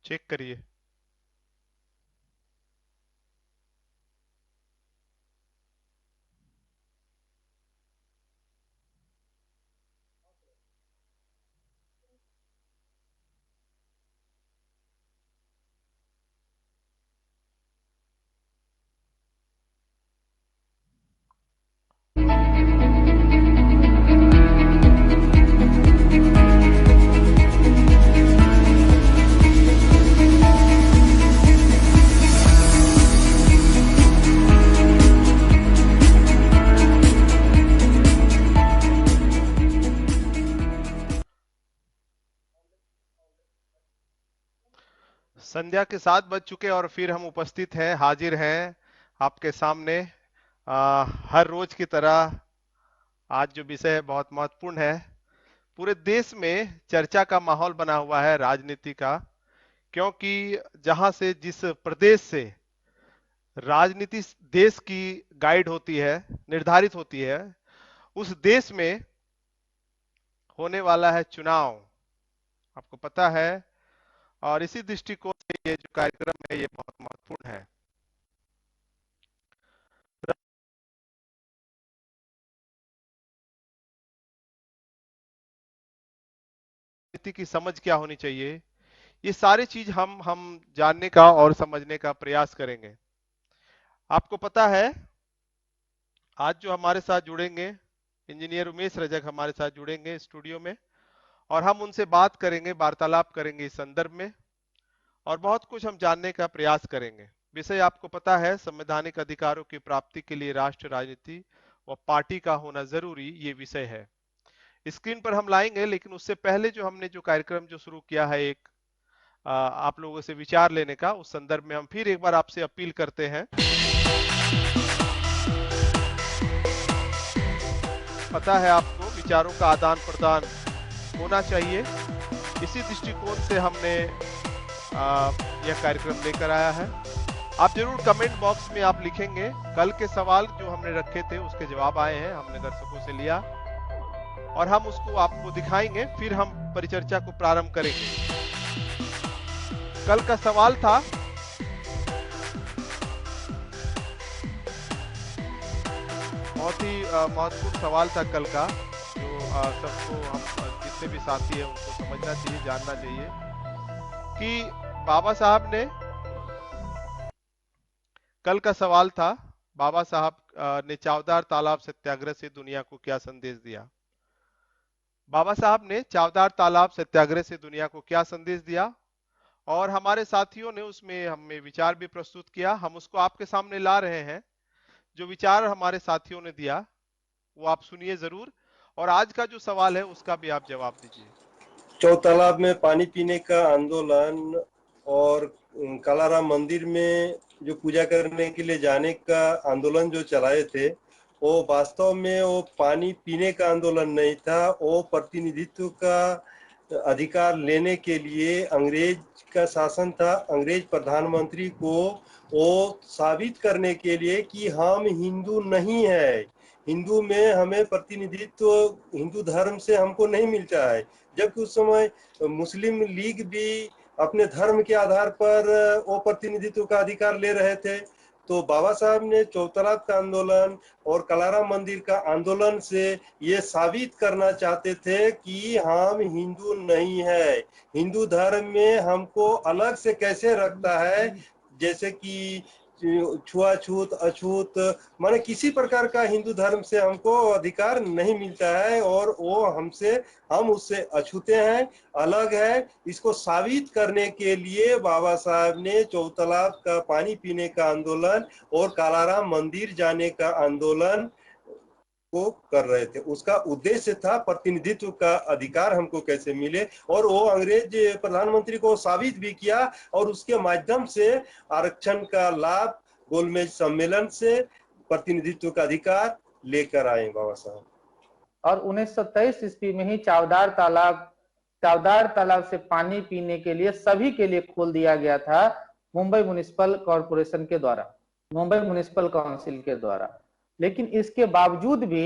Check करिए। संध्या के 7 बज चुके और फिर हम उपस्थित हैं, हाजिर हैं आपके सामने। हर रोज की तरह आज जो विषय है बहुत महत्वपूर्ण है। पूरे देश में चर्चा का माहौल बना हुआ है राजनीति का, क्योंकि जहां से जिस प्रदेश से राजनीति देश की गाइड होती है, निर्धारित होती है, उस देश में होने वाला है चुनाव, आपको पता है। और इसी दृष्टिकोण से ये जो कार्यक्रम है ये बहुत महत्वपूर्ण है। राजनीति की समझ क्या होनी चाहिए, ये सारी चीज हम जानने का और समझने का प्रयास करेंगे। आपको पता है आज जो हमारे साथ जुड़ेंगे, इंजीनियर उमेश रजक हमारे साथ जुड़ेंगे स्टूडियो में, और हम उनसे बात करेंगे, वार्तालाप करेंगे इस संदर्भ में, और बहुत कुछ हम जानने का प्रयास करेंगे। विषय आपको पता है, संवैधानिक अधिकारों की प्राप्ति के लिए राष्ट्र राजनीति व पार्टी का होना जरूरी, ये विषय है। स्क्रीन पर हम लाएंगे, लेकिन उससे पहले जो हमने जो कार्यक्रम जो शुरू किया है एक आप लोगों से विचार लेने का, उस संदर्भ में हम फिर एक बार आपसे अपील करते हैं। पता है आपको विचारों का आदान प्रदान होना चाहिए, इसी दृष्टिकोण से हमने यह कार्यक्रम लेकर आया है। आप जरूर कमेंट बॉक्स में आप लिखेंगे, कल के सवाल जो हमने रखे थे उसके जवाब आए हैं, हमने दर्शकों से लिया और हम उसको आपको दिखाएंगे, फिर हम परिचर्चा को प्रारंभ करेंगे। कल का सवाल था, बहुत ही महत्वपूर्ण सवाल था कल का, जो सबको, हम जितने भी साथी हैं उनको समझना चाहिए, जानना चाहिए कि बाबा साहब ने, कल का सवाल था, बाबा साहब ने चावदार तालाब सत्याग्रह से दुनिया को क्या संदेश दिया। बाबा साहब ने चावदार तालाब सत्याग्रह से दुनिया को क्या संदेश दिया, और हमारे साथियों ने उसमें हमें विचार भी प्रस्तुत किया, हम उसको आपके सामने ला रहे हैं। जो विचार हमारे साथियों ने दिया वो आप सुनिए जरूर, और आज का जो सवाल है उसका भी आप जवाब दीजिए। चौतालाब में पानी पीने का आंदोलन और कालाराम मंदिर में जो पूजा करने के लिए जाने का आंदोलन जो चलाए थे, वो वास्तव में वो पानी पीने का आंदोलन नहीं था, वो प्रतिनिधित्व का अधिकार लेने के लिए अंग्रेज का शासन था। अंग्रेज प्रधानमंत्री को वो साबित करने के लिए कि हम हिंदू नहीं है, हिंदू में हमें प्रतिनिधित्व हिंदू धर्म से हमको नहीं मिलता है। जबकि उस समय मुस्लिम लीग भी अपने धर्म के आधार पर वो प्रतिनिधित्व का अधिकार ले रहे थे। तो बाबा साहब ने चौतालाब का आंदोलन और कलाराम मंदिर का आंदोलन से ये साबित करना चाहते थे कि हम हिंदू नहीं है, हिंदू धर्म में हमको अलग से कैसे रखता है, जैसे कि छुआछूत अछूत, माने किसी प्रकार का हिंदू धर्म से हमको अधिकार नहीं मिलता है और वो हमसे, हम उससे अछूते हैं, अलग है। इसको साबित करने के लिए बाबा साहब ने चौतालाब का पानी पीने का आंदोलन और कालाराम मंदिर जाने का आंदोलन को कर रहे थे। उसका उद्देश्य था प्रतिनिधित्व का अधिकार हमको कैसे मिले, और वो अंग्रेज प्रधानमंत्री को साबित भी किया, और उसके माध्यम से आरक्षण का लाभ गोलमेज सम्मेलन से प्रतिनिधित्व का अधिकार लेकर आए बाबा साहब। और 1923 ईस्वी में ही चावदार तालाब से पानी पीने के लिए सभी के लिए खोल दिया गया था, मुंबई म्युनिसिपल कॉरपोरेशन के द्वारा, मुंबई म्युनिसिपल काउंसिल के द्वारा। लेकिन इसके बावजूद भी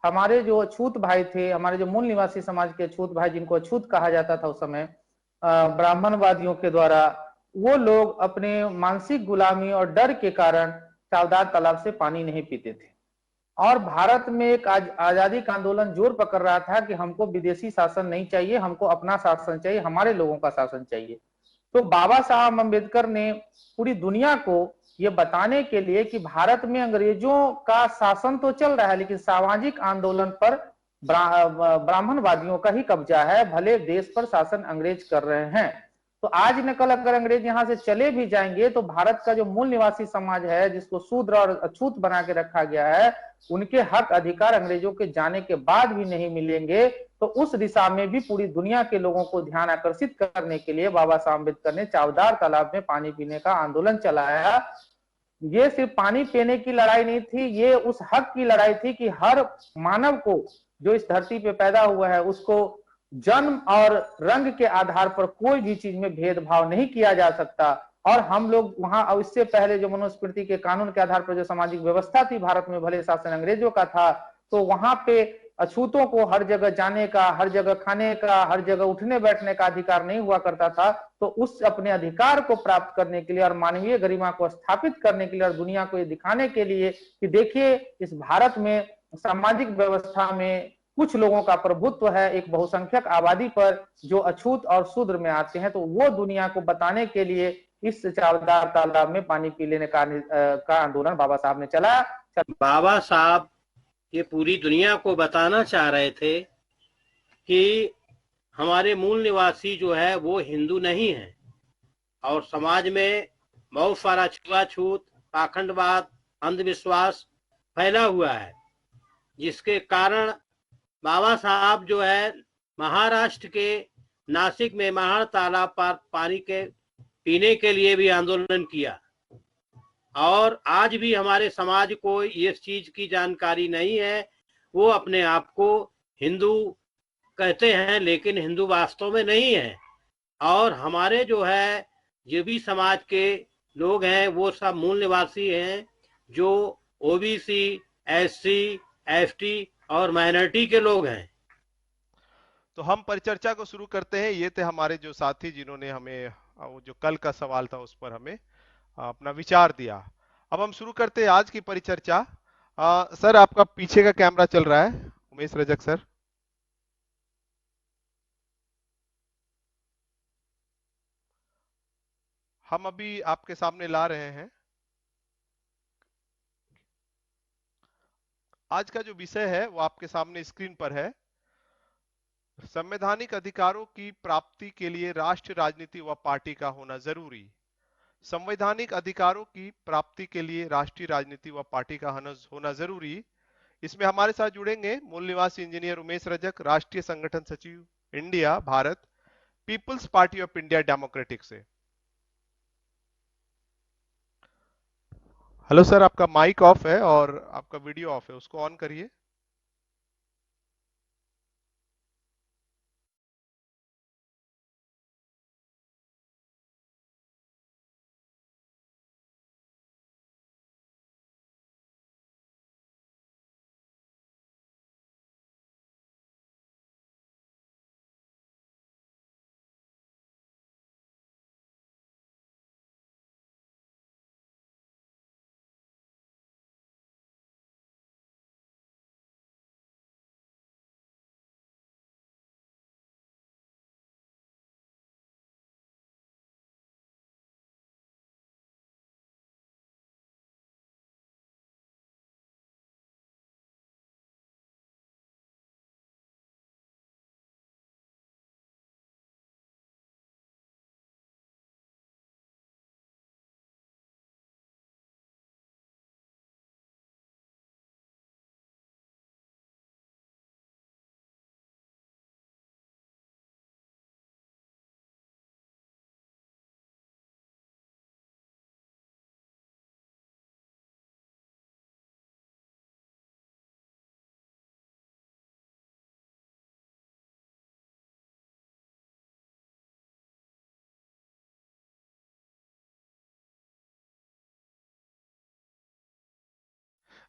हमारे जो अछूत भाई थे, हमारे जो मूल निवासी समाज के अछूत भाई, जिनको अछूत कहा जाता था उस समय, ब्राह्मणवादियों के द्वारा, वो लोग अपने मानसिक गुलामी और डर के कारण चावदार तालाब से पानी नहीं पीते थे। और भारत में एक आजादी का आंदोलन जोर पकड़ रहा था कि हमको विदेशी शासन नहीं चाहिए, हमको अपना शासन चाहिए, हमारे लोगों का शासन चाहिए। तो बाबा साहब अम्बेडकर ने पूरी दुनिया को ये बताने के लिए कि भारत में अंग्रेजों का शासन तो चल रहा है, लेकिन सामाजिक आंदोलन पर ब्राह्मणवादियों का ही कब्जा है, भले देश पर शासन अंग्रेज कर रहे हैं। तो आज न कल अगर अंग्रेज यहाँ से चले भी जाएंगे तो भारत का जो मूल निवासी समाज है, जिसको शूद्र और अछूत बना के रखा गया है, उनके हक अधिकार अंग्रेजों के जाने के बाद भी नहीं मिलेंगे। तो उस दिशा में भी पूरी दुनिया के लोगों को ध्यान आकर्षित करने के लिए बाबा साहब अम्बेडकर ने चावदार तालाब में पानी पीने का आंदोलन चलाया। ये सिर्फ पानी पीने की लड़ाई नहीं थी, ये उस हक की लड़ाई थी कि हर मानव को जो इस धरती पे पैदा हुआ है उसको जन्म और रंग के आधार पर कोई भी चीज में भेदभाव नहीं किया जा सकता। और हम लोग वहां, इससे पहले जो मनुस्मृति के कानून के आधार पर जो सामाजिक व्यवस्था थी भारत में, भले शासन अंग्रेजों का था, तो वहां पे अछूतों को हर जगह जाने का, हर जगह खाने का, हर जगह उठने बैठने का अधिकार नहीं हुआ करता था। तो उस अपने अधिकार को प्राप्त करने के लिए और मानवीय गरिमा को स्थापित करने के लिए और दुनिया को ये दिखाने के लिए कि देखिए इस भारत में सामाजिक व्यवस्था में कुछ लोगों का प्रभुत्व है एक बहुसंख्यक आबादी पर जो अछूत और शूद्र में आते हैं, तो वो दुनिया को बताने के लिए इस चावदार तालाब में पानी पी लेने का आंदोलन बाबा साहब ने चलाया। बाबा साहब ये पूरी दुनिया को बताना चाह रहे थे कि हमारे मूल निवासी जो है वो हिंदू नहीं है और समाज में बहुत सारा छुआछूत, पाखंडवाद, अंधविश्वास फैला हुआ है, जिसके कारण बाबा साहब जो है महाराष्ट्र के नासिक में महार तालाब पर पानी के पीने के लिए भी आंदोलन किया। और आज भी हमारे समाज को इस चीज की जानकारी नहीं है, वो अपने आप को हिंदू कहते हैं लेकिन हिंदू वास्तव में नहीं है। और हमारे जो है जो भी समाज के लोग हैं वो सब मूल निवासी हैं, जो ओबीसी, एससी, एसटी और माइनॉरिटी के लोग हैं। तो हम परिचर्चा को शुरू करते हैं। ये थे हमारे जो साथी जिन्होंने हमें वो जो कल का सवाल था उस पर हमें अपना विचार दिया। अब हम शुरू करते हैं आज की परिचर्चा। सर आपका पीछे का कैमरा चल रहा है, उमेश रजक सर। हम अभी आपके सामने ला रहे हैं। आज का जो विषय है वो आपके सामने स्क्रीन पर है। संवैधानिक अधिकारों की प्राप्ति के लिए राष्ट्रीय राजनीति व पार्टी का होना जरूरी। संवैधानिक अधिकारों की प्राप्ति के लिए राष्ट्रीय राजनीति व पार्टी का होना जरूरी। इसमें हमारे साथ जुड़ेंगे मूल निवासी इंजीनियर उमेश रजक, राष्ट्रीय संगठन सचिव India Bharat, People's Party of India Democratic से। हेलो सर, आपका माइक ऑफ है और आपका वीडियो ऑफ है, उसको ऑन करिए।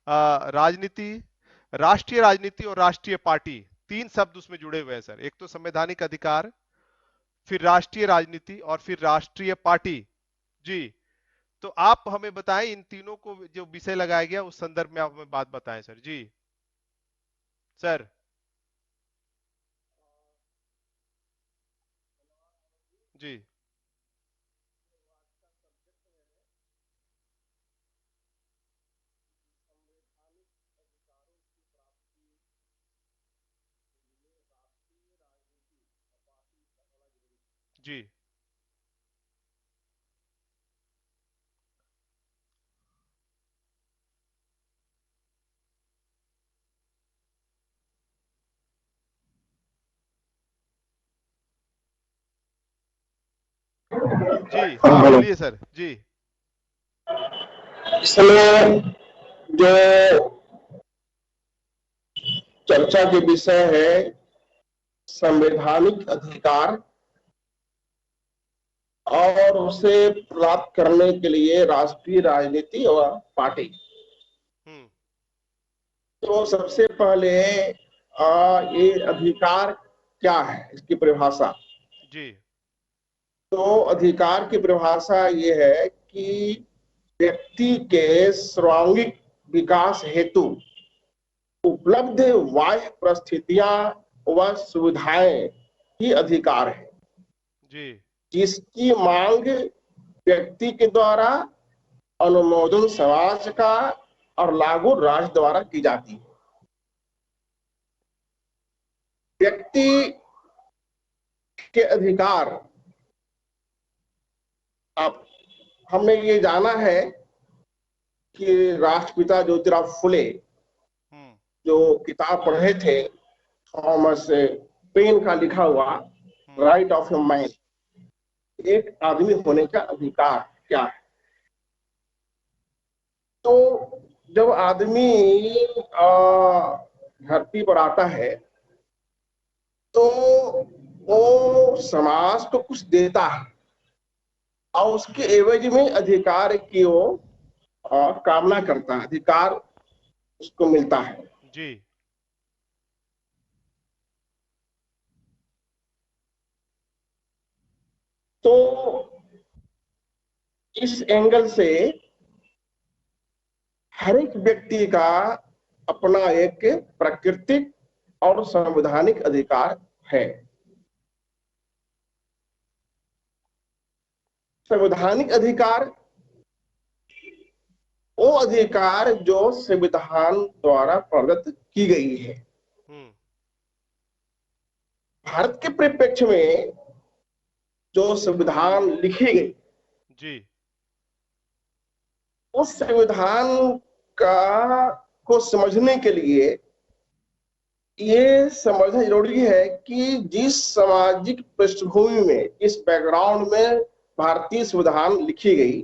राजनीति, राष्ट्रीय राजनीति और राष्ट्रीय पार्टी, तीन शब्द उसमें जुड़े हुए हैं सर। एक तो संवैधानिक अधिकार, फिर राष्ट्रीय राजनीति और फिर राष्ट्रीय पार्टी। जी, तो आप हमें बताएं इन तीनों को जो विषय लगाया गया उस संदर्भ में आप हमें बात बताएं सर। जी सर। जी जी जी हाँ हेलो। बोलिए सर। जी इसमें जो चर्चा के विषय है संवैधानिक अधिकार और उसे प्राप्त करने के लिए राष्ट्रीय राजनीति और पार्टी। हम्म तो सबसे पहले ये अधिकार क्या है, इसकी परिभाषा। जी तो अधिकार की परिभाषा ये है कि व्यक्ति के सर्वांगीण विकास हेतु उपलब्ध बाह्य परिस्थितियां व सुविधाएं ही अधिकार है, जी जिसकी मांग व्यक्ति के द्वारा, अनुमोदन समाज का और लागू राष्ट्र द्वारा की जाती है। व्यक्ति के अधिकार, अब हमने ये जाना है कि राष्ट्रपिता ज्योतिराव फुले हम्म जो किताब पढ़े थे, थॉमस पेन का लिखा हुआ राइट ऑफ ए मैन, एक आदमी होने का अधिकार क्या है। तो जब आदमी धरती पर आता है तो वो समाज को कुछ देता है और उसके एवज में अधिकार की वो कामना करता है, अधिकार उसको मिलता है। जी तो इस एंगल से हर एक व्यक्ति का अपना एक प्राकृतिक और संवैधानिक अधिकार है। संवैधानिक अधिकार वो अधिकार जो संविधान द्वारा प्रदत्त की गई है। हम्म भारत के परिप्रेक्ष्य में जो संविधान लिखी गई, जी उस संविधान का को समझने के लिए ये समझना जरूरी है कि जिस सामाजिक पृष्ठभूमि में, इस बैकग्राउंड में भारतीय संविधान लिखी गई,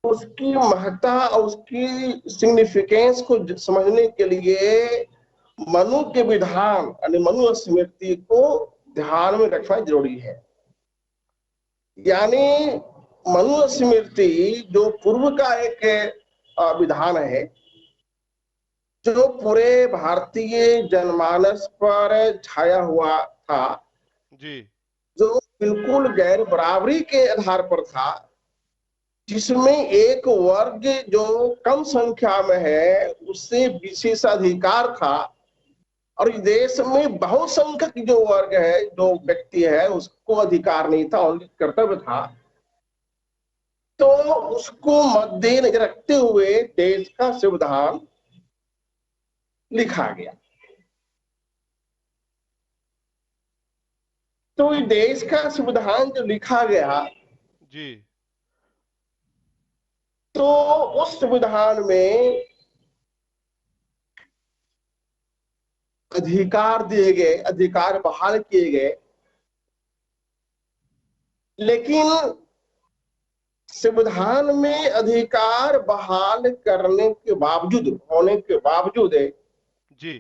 उसकी महत्ता और उसकी सिग्निफिकेंस को समझने के लिए मनु के विधान यानी मनुस्मृति को ध्यान में रखना जरूरी है। यानी मनुस्मृति जो पूर्व का एक विधान है, जो पूरे भारतीय जनमानस पर छाया हुआ था, जी जो बिल्कुल गैर बराबरी के आधार पर था, जिसमें एक वर्ग जो कम संख्या में है उससे विशेषाधिकार था और इस देश में बहुसंख्यक जो वर्ग है, जो व्यक्ति है, उसको अधिकार नहीं था, उनका कर्तव्य था। तो उसको मद्देनजर रखते हुए देश का संविधान लिखा गया। तो इस देश का संविधान जो लिखा गया, जी तो उस संविधान में अधिकार दिए गए, अधिकार बहाल किए गए, लेकिन संविधान में अधिकार बहाल करने के बावजूद, होने के बावजूद जी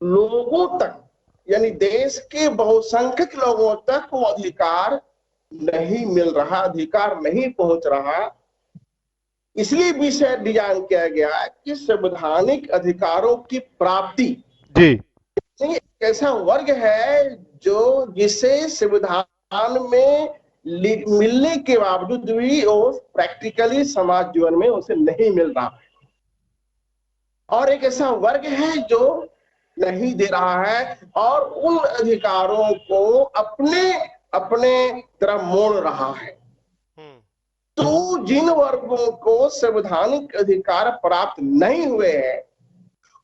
लोगों तक, यानी देश के बहुसंख्यक लोगों तक वो अधिकार नहीं मिल रहा, अधिकार नहीं पहुंच रहा। इसलिए विषय डिजाइन किया गया कि संवैधानिक अधिकारों की प्राप्ति जी एक ऐसा वर्ग है जो जिसे संविधान में मिलने के बावजूद भी वो प्रैक्टिकली समाज जीवन में उसे नहीं मिल रहा है, और एक ऐसा वर्ग है जो नहीं दे रहा है और उन अधिकारों को अपने अपने तरफ मोड़ रहा है। तो जिन वर्गों को संवैधानिक अधिकार प्राप्त नहीं हुए हैं,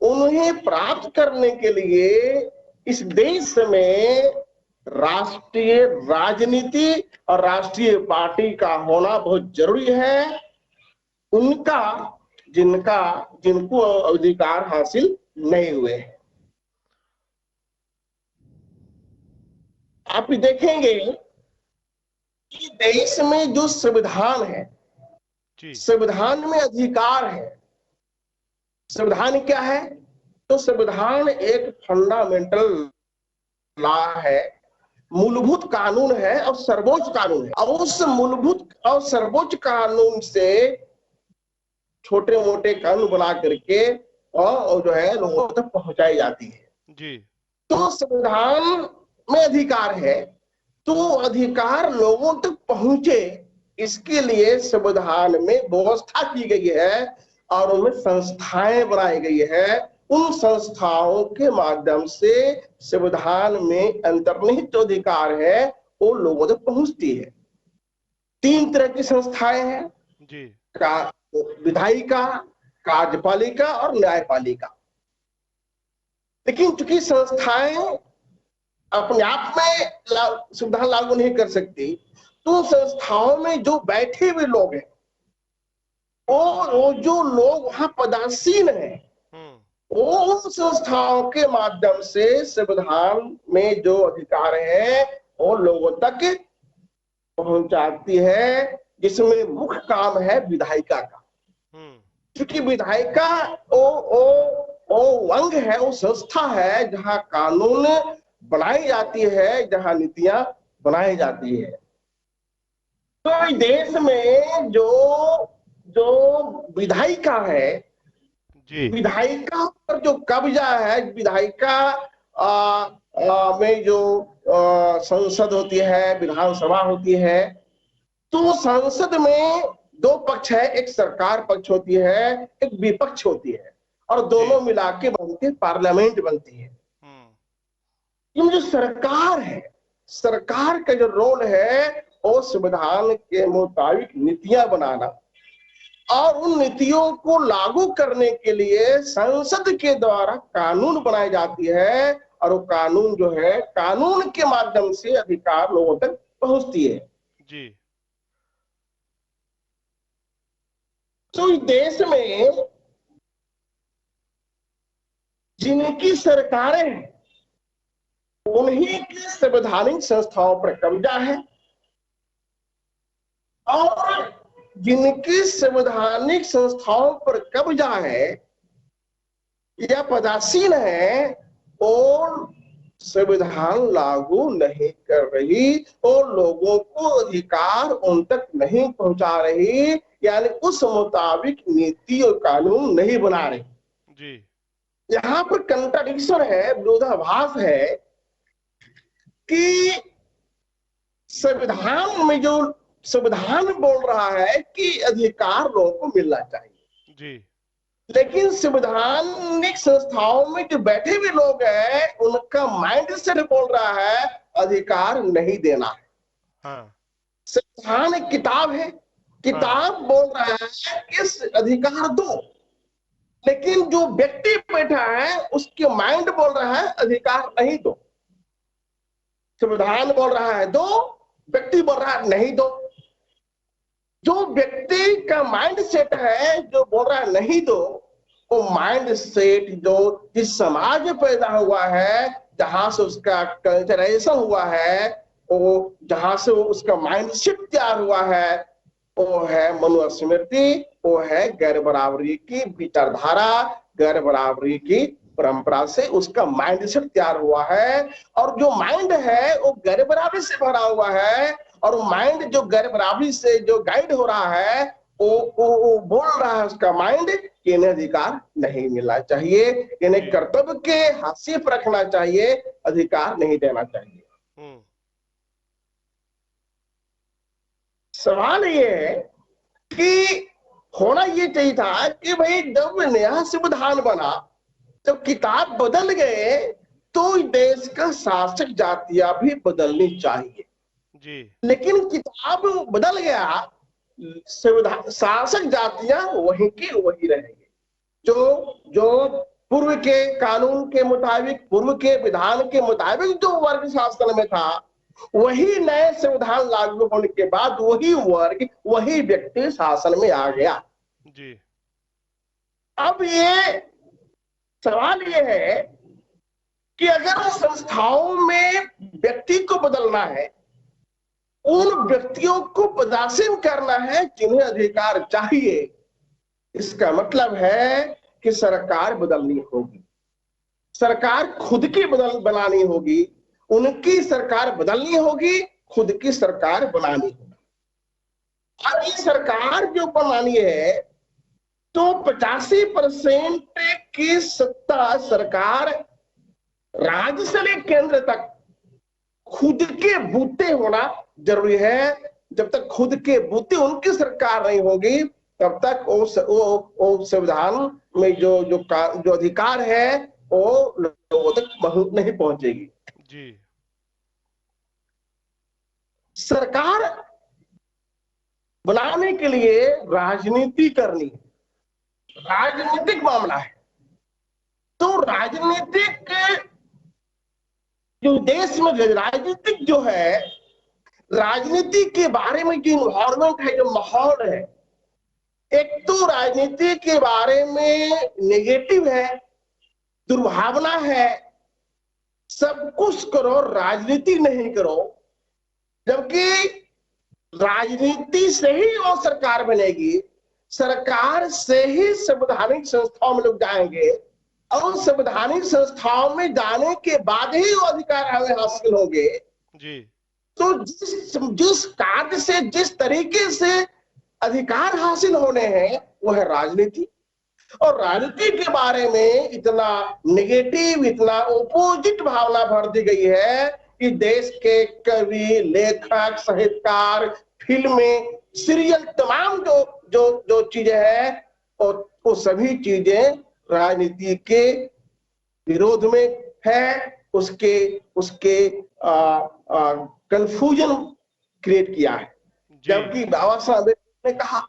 उन्हें प्राप्त करने के लिए इस देश में राष्ट्रीय राजनीति और राष्ट्रीय पार्टी का होना बहुत जरूरी है। उनका जिनको अधिकार हासिल नहीं हुए हैं। आप देखेंगे कि देश में जो संविधान है, संविधान में अधिकार है। संविधान क्या है? तो संविधान एक फंडामेंटल लॉ है, मूलभूत कानून है और सर्वोच्च कानून है। और उस मूलभूत और सर्वोच्च कानून से छोटे मोटे कानून बना करके और जो है लोगों तक पहुंचाई जाती है जी। तो संविधान में अधिकार है, तो अधिकार लोगों तक पहुंचे, इसके लिए संविधान में व्यवस्था की गई है और उनमें संस्थाएं बनाई गई है। उन संस्थाओं के माध्यम से संविधान में अंतर्निहित जो अधिकार है वो लोगों तक पहुंचती है। 3 तरह की संस्थाएं हैं जी, विधायिका, कार्यपालिका और न्यायपालिका। लेकिन चूंकि संस्थाएं अपने आप में संविधान लागू नहीं कर सकती, तो संस्थाओं में जो बैठे हुए लोग हैं, वो जो लोग वहां पदासीन हैं, वो उन संस्थाओं के माध्यम से संविधान में जो अधिकार है वो लोगों तक पहुंचाती है, जिसमें मुख्य काम है विधायिका का। क्योंकि विधायिका वो अंग है, वो संस्था है जहां कानून बनाई जाती है, जहां नीतियां बनाई जाती है। तो देश में जो विधायिका है जी, विधायिका पर जो कब्जा है, विधायिका में जो संसद होती है, विधानसभा होती है, तो संसद में 2 पक्ष है, एक सरकार पक्ष होती है, एक विपक्ष होती है, और दोनों मिला के बनती पार्लियामेंट बनती है। ये जो सरकार है, सरकार का जो रोल है वो संविधान के मुताबिक नीतियां बनाना और उन नीतियों को लागू करने के लिए संसद के द्वारा कानून बनाई जाती है, और वो कानून जो है, कानून के माध्यम से अधिकार लोगों तक पहुंचती है जी। तो इस देश में जिनकी सरकारें हैं, उन्हीं की संवैधानिक संस्थाओं पर कब्जा है, और जिनकी संवैधानिक संस्थाओं पर कब्जा है या पदासीन है, और संविधान लागू नहीं कर रही और लोगों को अधिकार उन तक नहीं पहुंचा रही, यानी उस मुताबिक नीति और कानून नहीं बना रही जी। यहाँ पर कंट्राडिक्शन है, विरोधाभास है कि संविधान में जो संविधान बोल रहा है कि अधिकार लोगों को मिलना चाहिए जी, लेकिन संवैधानिक संस्थाओं में जो बैठे हुए लोग हैं, उनका माइंड सेट बोल रहा है अधिकार नहीं देना है। हाँ। संविधान एक किताब है, किताब बोल रहा है कि अधिकार दो, लेकिन जो व्यक्ति बैठा है उसके माइंड बोल रहा है अधिकार नहीं दो। संविधान बोल रहा है दो, व्यक्ति बोल रहा है नहीं दो। जो व्यक्ति का माइंड सेट है जो बोल रहा है नहीं दो, वो माइंड सेट जो जिस समाज में पैदा हुआ है, जहां से उसका कल्चराइजेशन हुआ है, वो जहां से उसका माइंड सेट तैयार हुआ है, वो है मनुस्मृति, वो है गैर बराबरी की विचारधारा, गैर बराबरी की परंपरा से उसका माइंड सेट तैयार हुआ है। और जो माइंड है वो गैर बराबरी से भरा हुआ है, और माइंड जो गैर बराबरी से जो गाइड हो रहा है, वो बोल रहा है उसका माइंड कि इन्हें अधिकार नहीं मिलना चाहिए, इन्हें कर्तव्य के हाशिए पर रखना चाहिए, अधिकार नहीं देना चाहिए। सवाल ये है कि होना ये चाहिए था कि भाई जब नया संविधान बना, जब किताब बदल गए, तो देश का शासक जातियां भी बदलनी चाहिए जी। लेकिन किताब बदल गया, संविधान शासक जातियां वहीं की वही रहेंगी। जो पूर्व के कानून के मुताबिक, पूर्व के विधान के मुताबिक जो वर्ग शासन में था, वही नए संविधान लागू होने के बाद वही वर्ग, वही व्यक्ति शासन में आ गया जी। अब ये सवाल ये है कि अगर संस्थाओं में व्यक्ति को बदलना है, उन व्यक्तियों को पदासीन करना है जिन्हें अधिकार चाहिए, इसका मतलब है कि सरकार बदलनी होगी, सरकार खुद की बनानी होगी, उनकी सरकार बदलनी होगी, खुद की सरकार बनानी होगी। अब ये सरकार जो बनानी है, तो 85% की सत्ता सरकार राज्य से लेकर केंद्र तक खुद के बूते होना जरूरी है। जब तक खुद के बूते उनकी सरकार नहीं होगी, तब तक वो संविधान में जो अधिकार है वो लोगों तक नहीं पहुंचेगी जी। सरकार बनाने के लिए राजनीति करनी है, राजनीतिक मामला है। तो राजनीतिक जो देश में राजनीतिक जो है, राजनीति के बारे में जो इन्वायरमेंट है, जो माहौल है, एक तो राजनीति के बारे में नेगेटिव है, दुर्भावना है, सब कुछ करो राजनीति नहीं करो, जबकि राजनीति से ही वो सरकार बनेगी, सरकार से ही संवैधानिक संस्थाओं में लोग जाएंगे, और संवैधानिक संस्थाओं में जाने के बाद ही वो अधिकार हमें हासिल होंगे जी। तो जिस कार्य से, जिस तरीके से अधिकार हासिल होने हैं, वो है राजनीति। और राजनीति के बारे में इतना नेगेटिव, इतना ओपोजिट भावना भर दी गई है कि देश के कवि, लेखक, साहित्यकार, फिल्में, सीरियल, तमाम जो चीजें हैं, और वो सभी चीजें राजनीति के विरोध में है, उसके कंफ्यूजन क्रिएट किया है। जबकि बाबा साहब अम्बेडकर ने कहा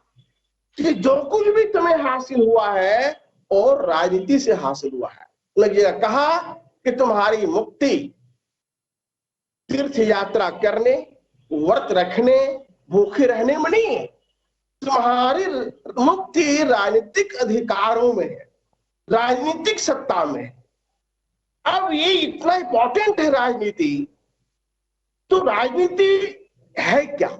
कि जो कुछ भी तुम्हें हासिल हुआ है और राजनीति से हासिल हुआ है। लगेगा कहा कि तुम्हारी मुक्ति तीर्थ यात्रा करने, व्रत रखने, भूखे रहने में नहीं है, तुम्हारी मुक्ति राजनीतिक अधिकारों में है, राजनीतिक सत्ता में। अब ये इतना इंपॉर्टेंट है राजनीति, तो राजनीति है क्या?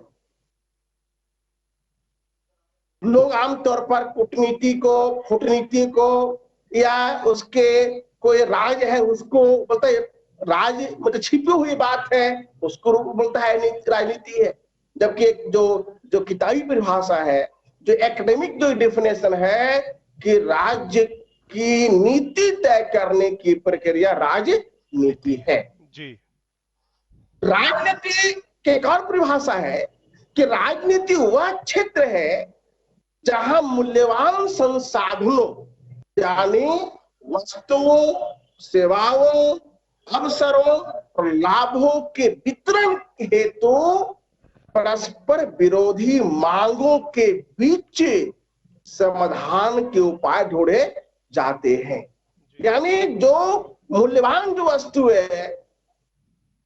लोग आमतौर पर कूटनीति को, फूटनीति को, या उसके कोई राज है उसको बोलता है राज, मतलब छिपी हुई बात है, उसको बोलता है राजनीति है। जबकि जो किताबी परिभाषा है, जो एकेडमिक जो डेफिनेशन है कि राज्य की नीति तय करने की प्रक्रिया राजनीति है जी। राजनीति की एक और परिभाषा है कि राजनीति वह क्षेत्र है जहां मूल्यवान संसाधनों, यानी वस्तुओं, सेवाओं, अवसरों और लाभों के वितरण हेतु परस्पर विरोधी मांगों के बीच समाधान के उपाय ढूंढे जाते हैं। यानी जो मूल्यवान जो वस्तुएं है,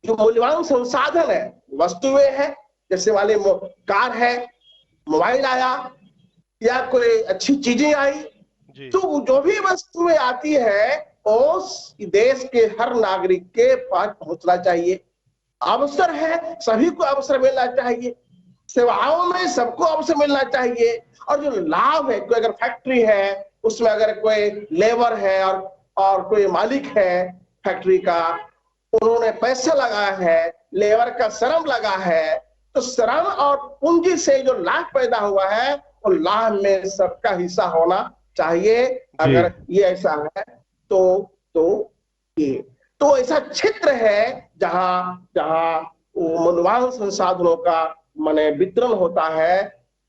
जो मूल्यवान संसाधन है, वस्तुएं हैं, जैसे वाले कार है, मोबाइल आया, या कोई अच्छी चीजें आई, तो जो भी वस्तुएं आती है उस देश के हर नागरिक के पास पहुंचना चाहिए। अवसर है, सभी को अवसर मिलना चाहिए, सेवाओं में सबको अवसर मिलना चाहिए। और जो लाभ है, कोई अगर फैक्ट्री है, उसमें अगर कोई लेबर है और कोई मालिक है फैक्ट्री का, उन्होंने पैसा लगाया है, लेबर का श्रम लगा है, तो श्रम और पूंजी से जो लाभ पैदा हुआ है और लाभ में सबका हिस्सा होना चाहिए। अगर ये ऐसा है तो ये तो ऐसा क्षेत्र है जहां जहां मूल्यवान संसाधनों का माने वितरण होता है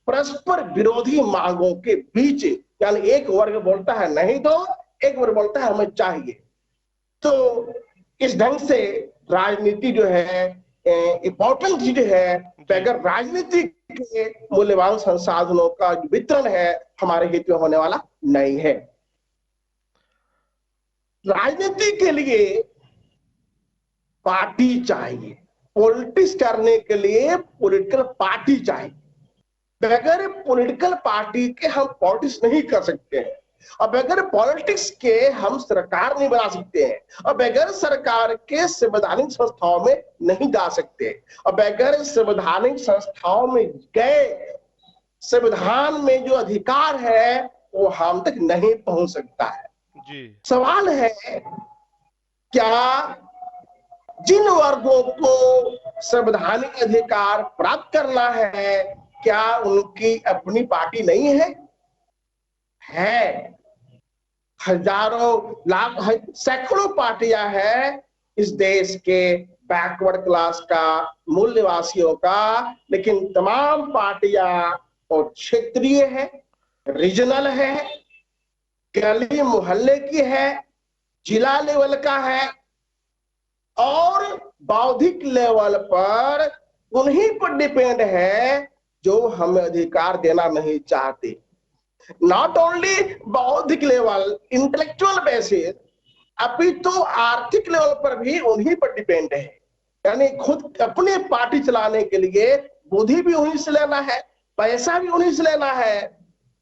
परस्पर विरोधी मांगों के बीच, यानी एक वर्ग बोलता है नहीं दो, एक वर्ग बोलता है हमें चाहिए। तो इस ढंग से राजनीति जो है इंपॉर्टेंट चीज है, बगैर राजनीति के मूल्यवान संसाधनों का वितरण है हमारे हित में होने वाला नहीं है। राजनीति के लिए पार्टी चाहिए, पॉलिटिक्स करने के लिए पॉलिटिकल पार्टी चाहिए। बगैर पॉलिटिकल पार्टी के हम पॉलिटिक्स नहीं कर सकते हैं, और बगैर पॉलिटिक्स के हम सरकार नहीं बना सकते हैं, और बगैर सरकार के संवैधानिक संस्थाओं में नहीं जा सकते, और बगैर संवैधानिक संस्थाओं में गए संविधान में जो अधिकार है वो हम तक नहीं पहुंच सकता है। सवाल है क्या जिन वर्गों को संवैधानिक अधिकार प्राप्त करना है क्या उनकी अपनी पार्टी नहीं है? है, हजारों लाख सैकड़ों पार्टियां हैं इस देश के बैकवर्ड क्लास का, मूल निवासियों का, लेकिन तमाम पार्टियां और क्षेत्रीय है, रीजनल है, गली मोहल्ले की है, जिला लेवल का है, और बौद्धिक लेवल पर उन्हीं पर डिपेंड है जो हमें अधिकार देना नहीं चाहते। नॉट ओनली बौद्धिक लेवल, इंटेलेक्चुअल बेसिस, अभी तो आर्थिक लेवल पर भी उन्हीं पर डिपेंड है। यानी खुद अपने पार्टी चलाने के लिए बुद्धि भी उन्हीं से लेना है, पैसा भी उन्हीं से लेना है।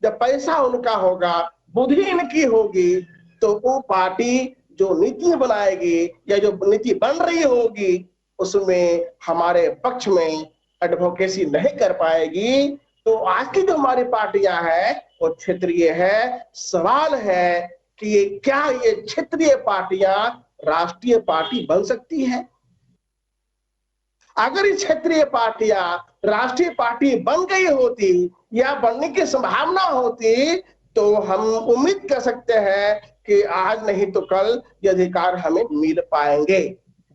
जब पैसा उनका होगा, बुद्धि इनकी होगी, तो वो पार्टी जो नीति बनाएगी या जो नीति बन रही होगी उसमें हमारे पक्ष में एडवोकेसी नहीं कर पाएगी। तो आज की जो हमारी पार्टियां हैं वो क्षेत्रीय है। सवाल है कि क्या ये क्षेत्रीय पार्टियां राष्ट्रीय पार्टी बन सकती है? अगर ये क्षेत्रीय पार्टियां राष्ट्रीय पार्टी बन गई होती या बनने की संभावना होती तो हम उम्मीद कर सकते हैं कि आज नहीं तो कल ये अधिकार हमें मिल पाएंगे।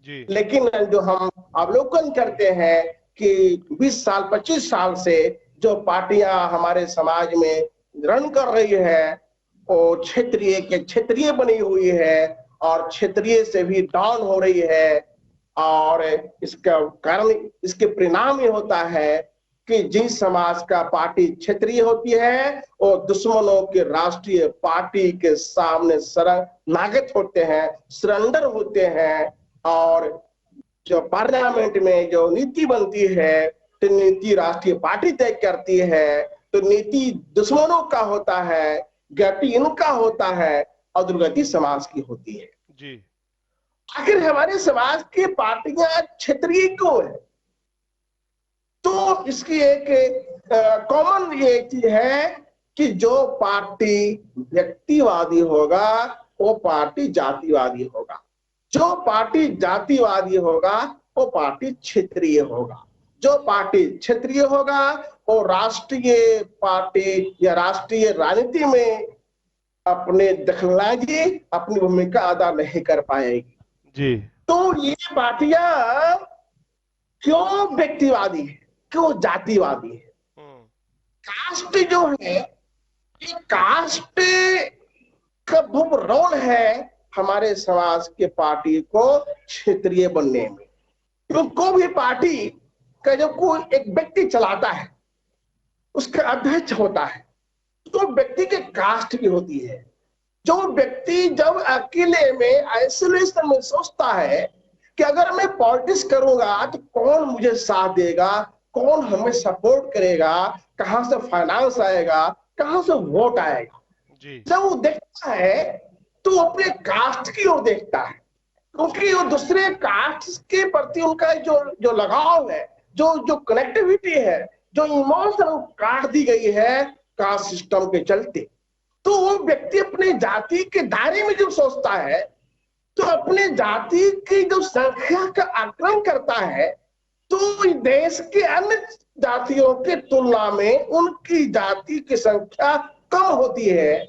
लेकिन जो हम अवलोकन करते हैं कि 20 साल 25 साल से जो पार्टियां हमारे समाज में रन कर रही है वो क्षेत्रीय के क्षेत्रीय बनी हुई है और क्षेत्रीय से भी डाउन हो रही है। और इसका कारण, इसके परिणाम ये होता है कि जिस समाज का पार्टी क्षेत्रीय होती है वो दुश्मनों के राष्ट्रीय पार्टी के सामने शरणागत होते हैं, सरेंडर होते हैं। और जो पार्लियामेंट में जो नीति बनती है तो नीति राष्ट्रीय पार्टी तय करती है, तो नीति दुश्मनों का होता है, गति इनका होता है और दुर्गति समाज की होती है। जी आखिर हमारे समाज की पार्टियां क्षेत्रीय क्यों है? तो इसकी एक कॉमन ये चीज है कि जो पार्टी व्यक्तिवादी होगा वो पार्टी जातिवादी होगा, जो पार्टी जातिवादी होगा वो पार्टी क्षेत्रीय होगा, जो पार्टी क्षेत्रीय होगा वो राष्ट्रीय पार्टी या राष्ट्रीय राजनीति में अपने दखलंदाजी, अपनी भूमिका अदा नहीं कर पाएगी। जी तो ये पार्टियां क्यों व्यक्तिवादी है, क्यों जातिवादी है? कास्ट जो है, ये कास्ट का बहुत रोल है हमारे समाज के पार्टी को क्षेत्रीय बनने में। क्योंकि कोई भी पार्टी का जब कोई एक व्यक्ति चलाता है, उसका अध्यक्ष होता है, तो व्यक्ति के कास्ट भी होती है। जो व्यक्ति जब अकेले में आइसोलेशन में सोचता है कि अगर मैं पॉलिटिक्स करूंगा तो कौन मुझे साथ देगा, कौन हमें सपोर्ट करेगा, कहां से फाइनेंस आएगा, कहां से वोट आएगा, जब वो देखता है तो अपने कास्ट की ओर देखता है, क्योंकि वो दूसरे कास्ट के प्रति उनका जो लगाव है, जो कनेक्टिविटी है, जो इमोशन काट दी गई है कास्ट सिस्टम के चलते। तो वो व्यक्ति अपने जाति के दायरे में जब सोचता है तो अपने जाति की जो संख्या का आकलन करता है तो देश के अन्य जातियों की तुलना में उनकी जाति की संख्या कम होती है।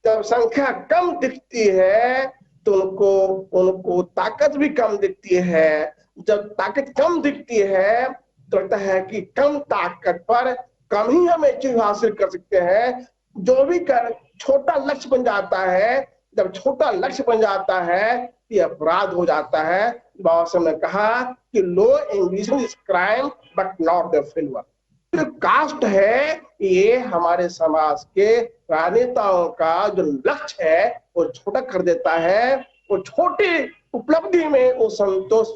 जब संख्या कम दिखती है तो उनको उनको ताकत भी कम दिखती है। जब ताकत कम दिखती है तो लगता है कि कम ताकत पर कम ही हम अचीव हासिल कर सकते हैं। जो भी कर छोटा लक्ष्य बन जाता है, जब छोटा लक्ष्य बन जाता है ये अपराध हो जाता है। बाबा साहब ने कहा कि low ambition is crime but not the failure. जो कास्ट है ये हमारे समाज के राजनेताओं का जो लक्ष्य है वो छोटा कर देता है। वो छोटी उपलब्धि में वो संतोष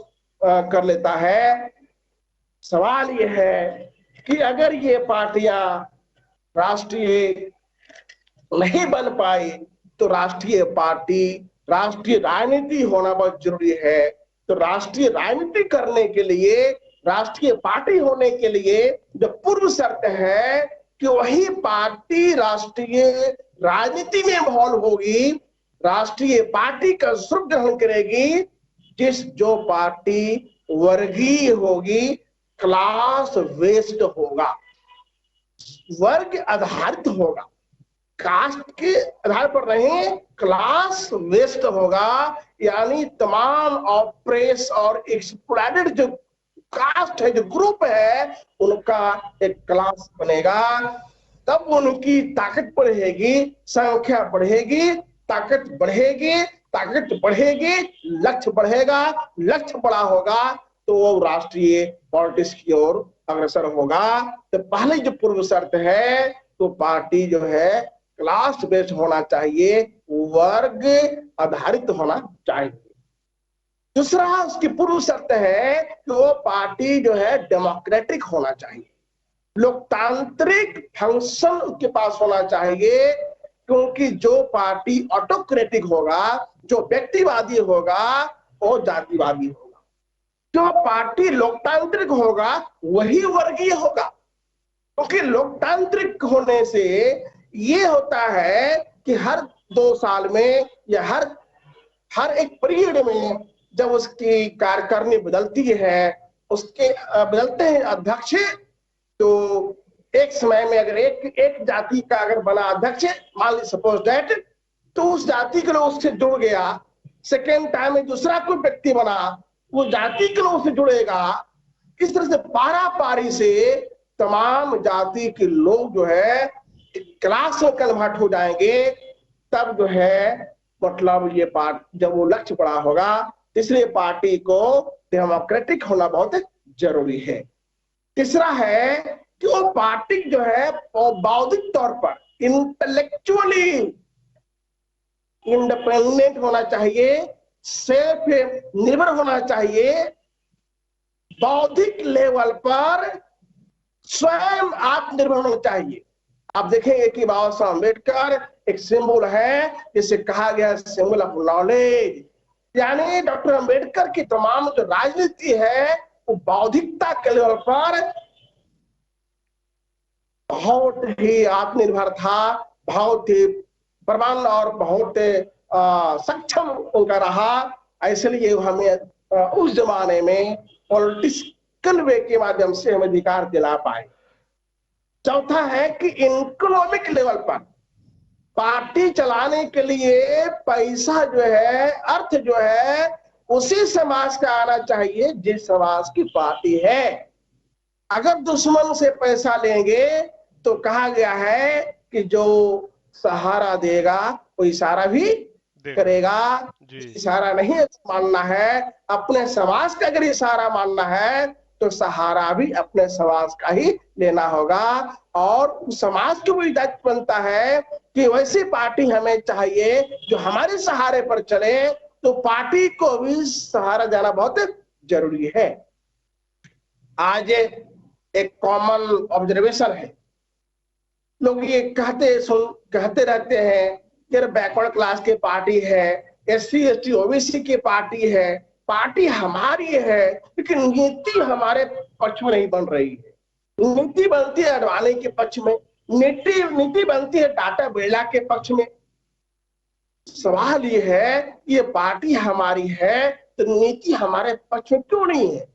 कर लेता है। सवाल ये है कि अगर ये पार्टियां राष्ट्रीय नहीं बन पाई तो राष्ट्रीय पार्टी, राष्ट्रीय राजनीति होना बहुत जरूरी है। तो राष्ट्रीय राजनीति करने के लिए, राष्ट्रीय पार्टी होने के लिए जो पूर्व शर्त है कि वही पार्टी राष्ट्रीय राजनीति में इन्वॉल्व होगी, राष्ट्रीय पार्टी का स्वरूप ग्रहण करेगी। जो पार्टी वर्गीय होगी, क्लास बेस्ड होगा, वर्ग आधारित होगा, कास्ट के आधार पर नहीं, क्लास बेस्ड होगा। यानी तमाम ऑप्रेस और एक्सप्लॉइटेड जो कास्ट है, जो ग्रुप है, उनका एक क्लास बनेगा। तब उनकी ताकत बढ़ेगी, संख्या बढ़ेगी, ताकत बढ़ेगी, ताकत बढ़ेगी, लक्ष्य बढ़ेगा। लक्ष्य बड़ा होगा तो वो राष्ट्रीय पॉलिटिक्स की ओर अग्रसर होगा। तो पहले जो पूर्व शर्त है तो पार्टी जो है क्लास बेस्ड होना चाहिए, वर्ग आधारित होना चाहिए। दूसरा उसकी पूर्व शर्त है कि वो पार्टी जो है डेमोक्रेटिक होना चाहिए, लोकतांत्रिक फंक्शन उसके पास होना चाहिए। क्योंकि जो पार्टी ऑटोक्रेटिक होगा, जो व्यक्तिवादी होगा, वो जातिवादी होगा। जो पार्टी लोकतांत्रिक होगा वही वर्गीय होगा। क्योंकि लोकतांत्रिक होने से ये होता है कि हर 2 साल में या हर एक पीरियड में जब उसकी कार्यकारिणी बदलती है, उसके बदलते हैं अध्यक्ष, तो एक समय में अगर एक जाति का अगर बना अध्यक्ष, मान ली सपोज दैट, तो उस जाति के लोग उससे जुड़ गया। सेकेंड टाइम में दूसरा कोई व्यक्ति बना, वो जाति के लोग से जुड़ेगा। इस तरह से पारा पारी से तमाम जाति के लोग जो है क्लास में कन्वर्ट हो जाएंगे। तब जो है मतलब ये पार्टी जब वो लक्ष्य बड़ा होगा, इसलिए पार्टी को डेमोक्रेटिक होना बहुत जरूरी है। तीसरा है कि वो पार्टी जो है बौद्धिक तौर पर इंटेलेक्चुअली इंडिपेंडेंट होना चाहिए, सेल्फ निर्भर होना चाहिए, बौद्धिक लेवल पर स्वयं आत्मनिर्भर होना चाहिए। आप देखेंगे कि बाबा साहब अम्बेडकर एक सिंबल है, जिसे कहा गया सिंबल ऑफ नॉलेज। यानी डॉक्टर अम्बेडकर की तमाम जो राजनीति है वो बौद्धिकता के लेवल पर बहुत ही आत्मनिर्भर था, बहुत ही प्रबल और बहुत सक्षम उनका रहा। इसलिए हमें उस जमाने में पॉलिटिकल वे के माध्यम से हमें अधिकार दिला पाए। चौथा है कि इकोनॉमिक लेवल पर पार्टी चलाने के लिए पैसा जो है, अर्थ जो है, उसी समाज का आना चाहिए जिस समाज की पार्टी है। अगर दुश्मन से पैसा लेंगे तो कहा गया है कि जो सहारा देगा वो इशारा भी करेगा। इशारा नहीं मानना है, अपने समाज का अगर इशारा मानना है तो सहारा भी अपने समाज का ही लेना होगा। और उस समाज को भी दायित्व बनता है कि वैसी पार्टी हमें चाहिए जो हमारे सहारे पर चले। तो पार्टी को भी सहारा देना बहुत जरूरी है। आज एक कॉमन ऑब्जर्वेशन है, लोग ये कहते रहते हैं कि बैकवर्ड क्लास की पार्टी है, SC ST OBC की पार्टी है, पार्टी हमारी है, लेकिन नीति हमारे पक्ष में नहीं बन रही है। नीति बनती है अडवाणी के पक्ष में, नीति बनती है टाटा बिरला के पक्ष में। सवाल ये है, ये पार्टी हमारी है तो नीति हमारे पक्ष में क्यों नहीं है?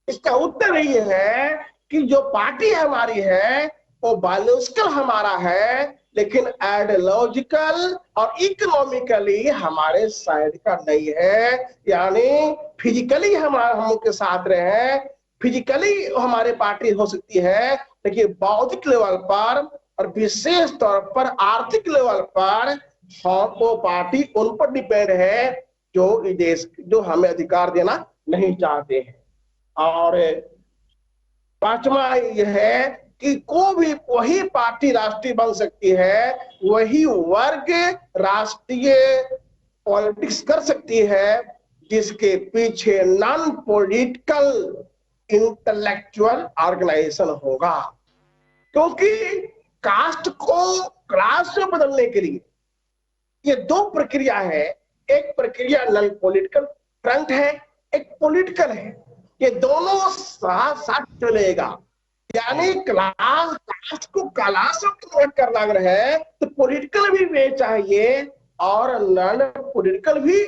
इसका उत्तर ये है कि जो पार्टी हमारी है वो बायोलॉजिकल हमारा है, लेकिन आइडियोलॉजिकल और इकोनॉमिकली हमारे साइड का नहीं है। यानी फिजिकली हम उनके साथ रहे हैं, फिजिकली हमारे पार्टी हो सकती है, लेकिन बौद्धिक लेवल पर और विशेष तौर पर आर्थिक लेवल पर वो पार्टी उन पर डिपेंड है जो देश जो हमें अधिकार देना नहीं चाहते हैं। और पांचवा यह है कि को भी वही पार्टी राष्ट्रीय बन सकती है, वही वर्ग राष्ट्रीय पॉलिटिक्स कर सकती है जिसके पीछे नॉन पॉलिटिकल इंटेलेक्चुअल ऑर्गेनाइजेशन होगा। क्योंकि कास्ट को क्लास में बदलने के लिए ये दो प्रक्रिया है, एक प्रक्रिया नॉन पॉलिटिकल फ्रंट है, एक पॉलिटिकल है। ये दोनों साथ साथ चलेगा। यानी क्लास कास्ट को क्लास में कन्वर्ट करना अगर है तो पॉलिटिकल भी वे चाहिए और नॉन पॉलिटिकल भी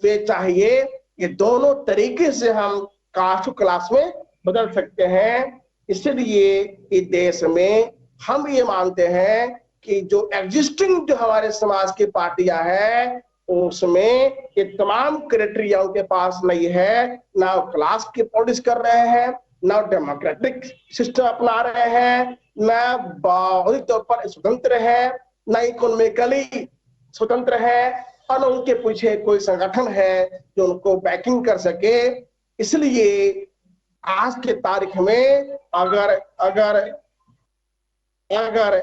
वे चाहिए। ये दोनों तरीके से हम कास्ट को क्लास में बदल सकते हैं। इसलिए इस देश में हम ये मानते हैं कि जो एग्जिस्टिंग जो हमारे समाज की पार्टियां हैं उसमें ये तमाम क्राइटेरिया उनके पास नहीं है। ना क्लास की पॉलिटिक्स कर रहे हैं, ना डेमोक्रेटिक सिस्टम अपना रहे हैं, ना बौद्धिक तौर पर स्वतंत्र है, ना इकोनॉमिकली स्वतंत्र है, और न उनके पीछे कोई संगठन है जो उनको बैकिंग कर सके। इसलिए आज के तारीख में अगर अगर अगर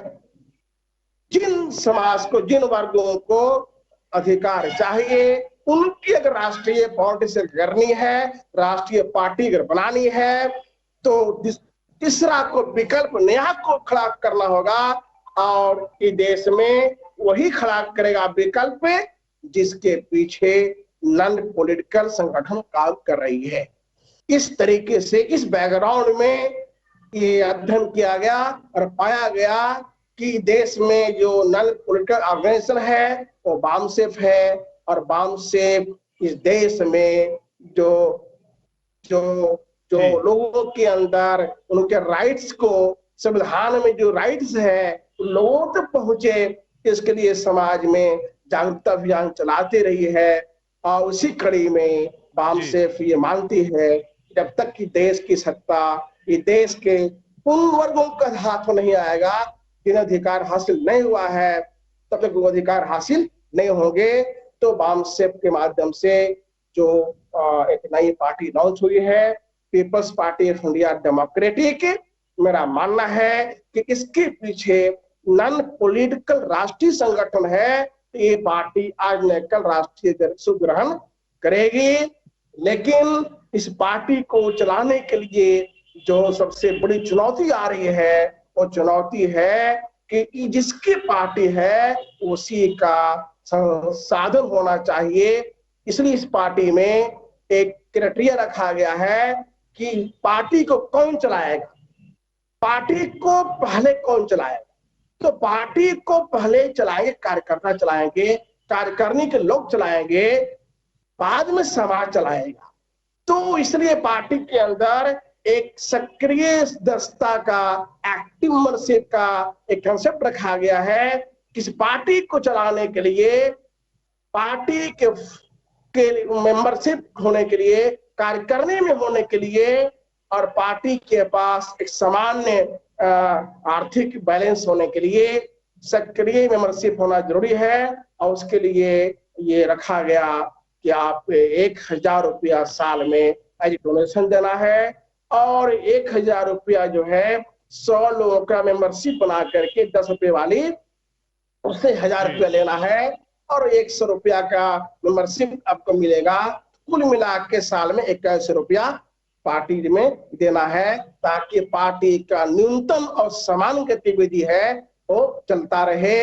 जिन समाज को, जिन वर्गों को अधिकार चाहिए, उनकी अगर राष्ट्रीय पॉलिटिक्स करनी है, राष्ट्रीय पार्टी अगर बनानी है, तो तीसरा को विकल्प नया को खड़ा करना होगा। और इस देश में वही खड़ा करेगा विकल्प जिसके पीछे नॉन पॉलिटिकल संगठन काम कर रही है। इस तरीके से इस बैकग्राउंड में ये अध्ययन किया गया और पाया गया कि देश में जो नॉन पॉलिटिकल ऑर्गेनाइजेशन है वो बामसेफ है, और बामसेफ इस देश में जो जो जो लोगों के अंदर उनके राइट्स को, संविधान में जो राइट्स है लोगों तक पहुंचे, इसके लिए समाज में जागरूकता अभियान चलाते रही है। और उसी कड़ी में बामसेफ ये मानती है जब तक कि देश की सत्ता ये देश के उन वर्गों का हाथ में नहीं आएगा जिन्हें अधिकार हासिल नहीं हुआ है, तब तक वो अधिकार हासिल नहीं होंगे। तो बामसेफ के माध्यम से जो एक नई पार्टी लॉन्च हुई है, People's Party of India Democratic, मेरा मानना है कि इसके पीछे नॉन पॉलिटिकल राष्ट्रीय संगठन है। ये पार्टी आज न कल राष्ट्रीय ग्रहण करेगी, लेकिन इस पार्टी को चलाने के लिए जो सबसे बड़ी चुनौती आ रही है वो चुनौती है कि जिसकी पार्टी है उसी का साधन होना चाहिए। इसलिए इस पार्टी में एक क्राइटेरिया रखा गया है कि पार्टी को कौन चलाएगा, पार्टी को पहले कौन चलाएगा। तो पार्टी को पहले चलाएंगे कार्यकर्ता चलाएंगे, कार्यकारिणी के लोग चलाएंगे, बाद में समाज चलाएगा। तो इसलिए पार्टी के अंदर एक सक्रिय दस्ता का, एक्टिव मेंबरशिप का एक कंसेप्ट रखा गया है। किस पार्टी को चलाने के लिए, पार्टी के मेंबरशिप होने के लिए, कार्यकारिणी में होने के लिए, और पार्टी के पास एक सामान्य आर्थिक बैलेंस होने के लिए सक्रिय मेंबरशिप होना जरूरी है। और उसके लिए ये रखा गया कि आप 1000 रुपया साल में एज डोनेशन देना है, और 1000 रुपया जो है 100 लोगों का मेंबरशिप बना करके 10 रुपये वाली उससे 1000 रुपया लेना है, और 100 रुपया का मेंबरशिप आपको मिलेगा। कुल मिला के साल में 81 रुपया पार्टी में देना है, ताकि पार्टी का न्यूनतम और समान गतिविधि है वो चलता रहे।